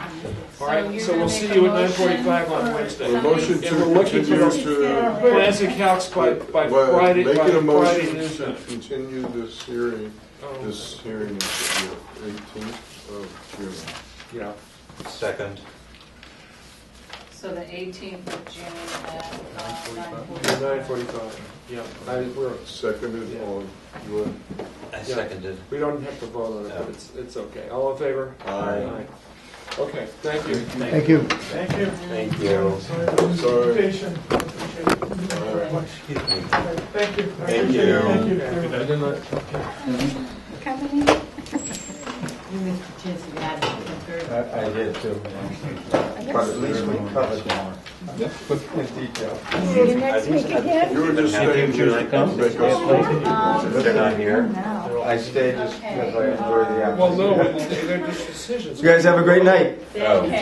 [SPEAKER 2] So
[SPEAKER 1] right,
[SPEAKER 2] you're
[SPEAKER 1] so
[SPEAKER 2] gonna
[SPEAKER 1] we'll
[SPEAKER 2] make
[SPEAKER 1] see
[SPEAKER 2] a
[SPEAKER 1] you at
[SPEAKER 2] motion
[SPEAKER 1] 9:45 on
[SPEAKER 2] for
[SPEAKER 1] Wednesday.
[SPEAKER 3] A motion
[SPEAKER 1] And
[SPEAKER 3] to
[SPEAKER 1] we're looking for
[SPEAKER 3] continue
[SPEAKER 1] those
[SPEAKER 3] to,
[SPEAKER 1] plans and calcs by Friday,
[SPEAKER 3] making a
[SPEAKER 1] by Friday
[SPEAKER 3] motion
[SPEAKER 1] noon.
[SPEAKER 3] to continue this hearing.
[SPEAKER 1] Oh,
[SPEAKER 3] This hearing is the 18th of June.
[SPEAKER 1] Yeah.
[SPEAKER 8] Second,
[SPEAKER 2] So the 18th of June at 9:45.
[SPEAKER 1] 9:45, yeah. We're,
[SPEAKER 3] Seconded
[SPEAKER 1] Yeah.
[SPEAKER 3] on, you
[SPEAKER 8] I
[SPEAKER 1] Yeah.
[SPEAKER 8] seconded.
[SPEAKER 1] we don't have to vote on it, but it's okay. All in favor?
[SPEAKER 3] Aye.
[SPEAKER 1] Okay, thank you.
[SPEAKER 4] Thank you.
[SPEAKER 7] Thank you.
[SPEAKER 8] Thank you.
[SPEAKER 3] Sorry.
[SPEAKER 7] Patient. Appreciate it. Thank you very much.
[SPEAKER 8] Excuse me.
[SPEAKER 7] Thank you. I
[SPEAKER 8] Thank
[SPEAKER 7] appreciate it.
[SPEAKER 8] you.
[SPEAKER 7] Thank you.
[SPEAKER 1] I didn't know-
[SPEAKER 11] You missed a chance to add the third.
[SPEAKER 13] I did too. But at least we covered more in detail.
[SPEAKER 8] See you next week again.
[SPEAKER 3] You were just staying here to make us.
[SPEAKER 8] They're not here.
[SPEAKER 13] I stayed just because I enjoy the
[SPEAKER 1] Well, no,
[SPEAKER 13] atmosphere.
[SPEAKER 1] they're just decisions.
[SPEAKER 13] You guys have a great night.
[SPEAKER 8] Oh.
[SPEAKER 2] Okay.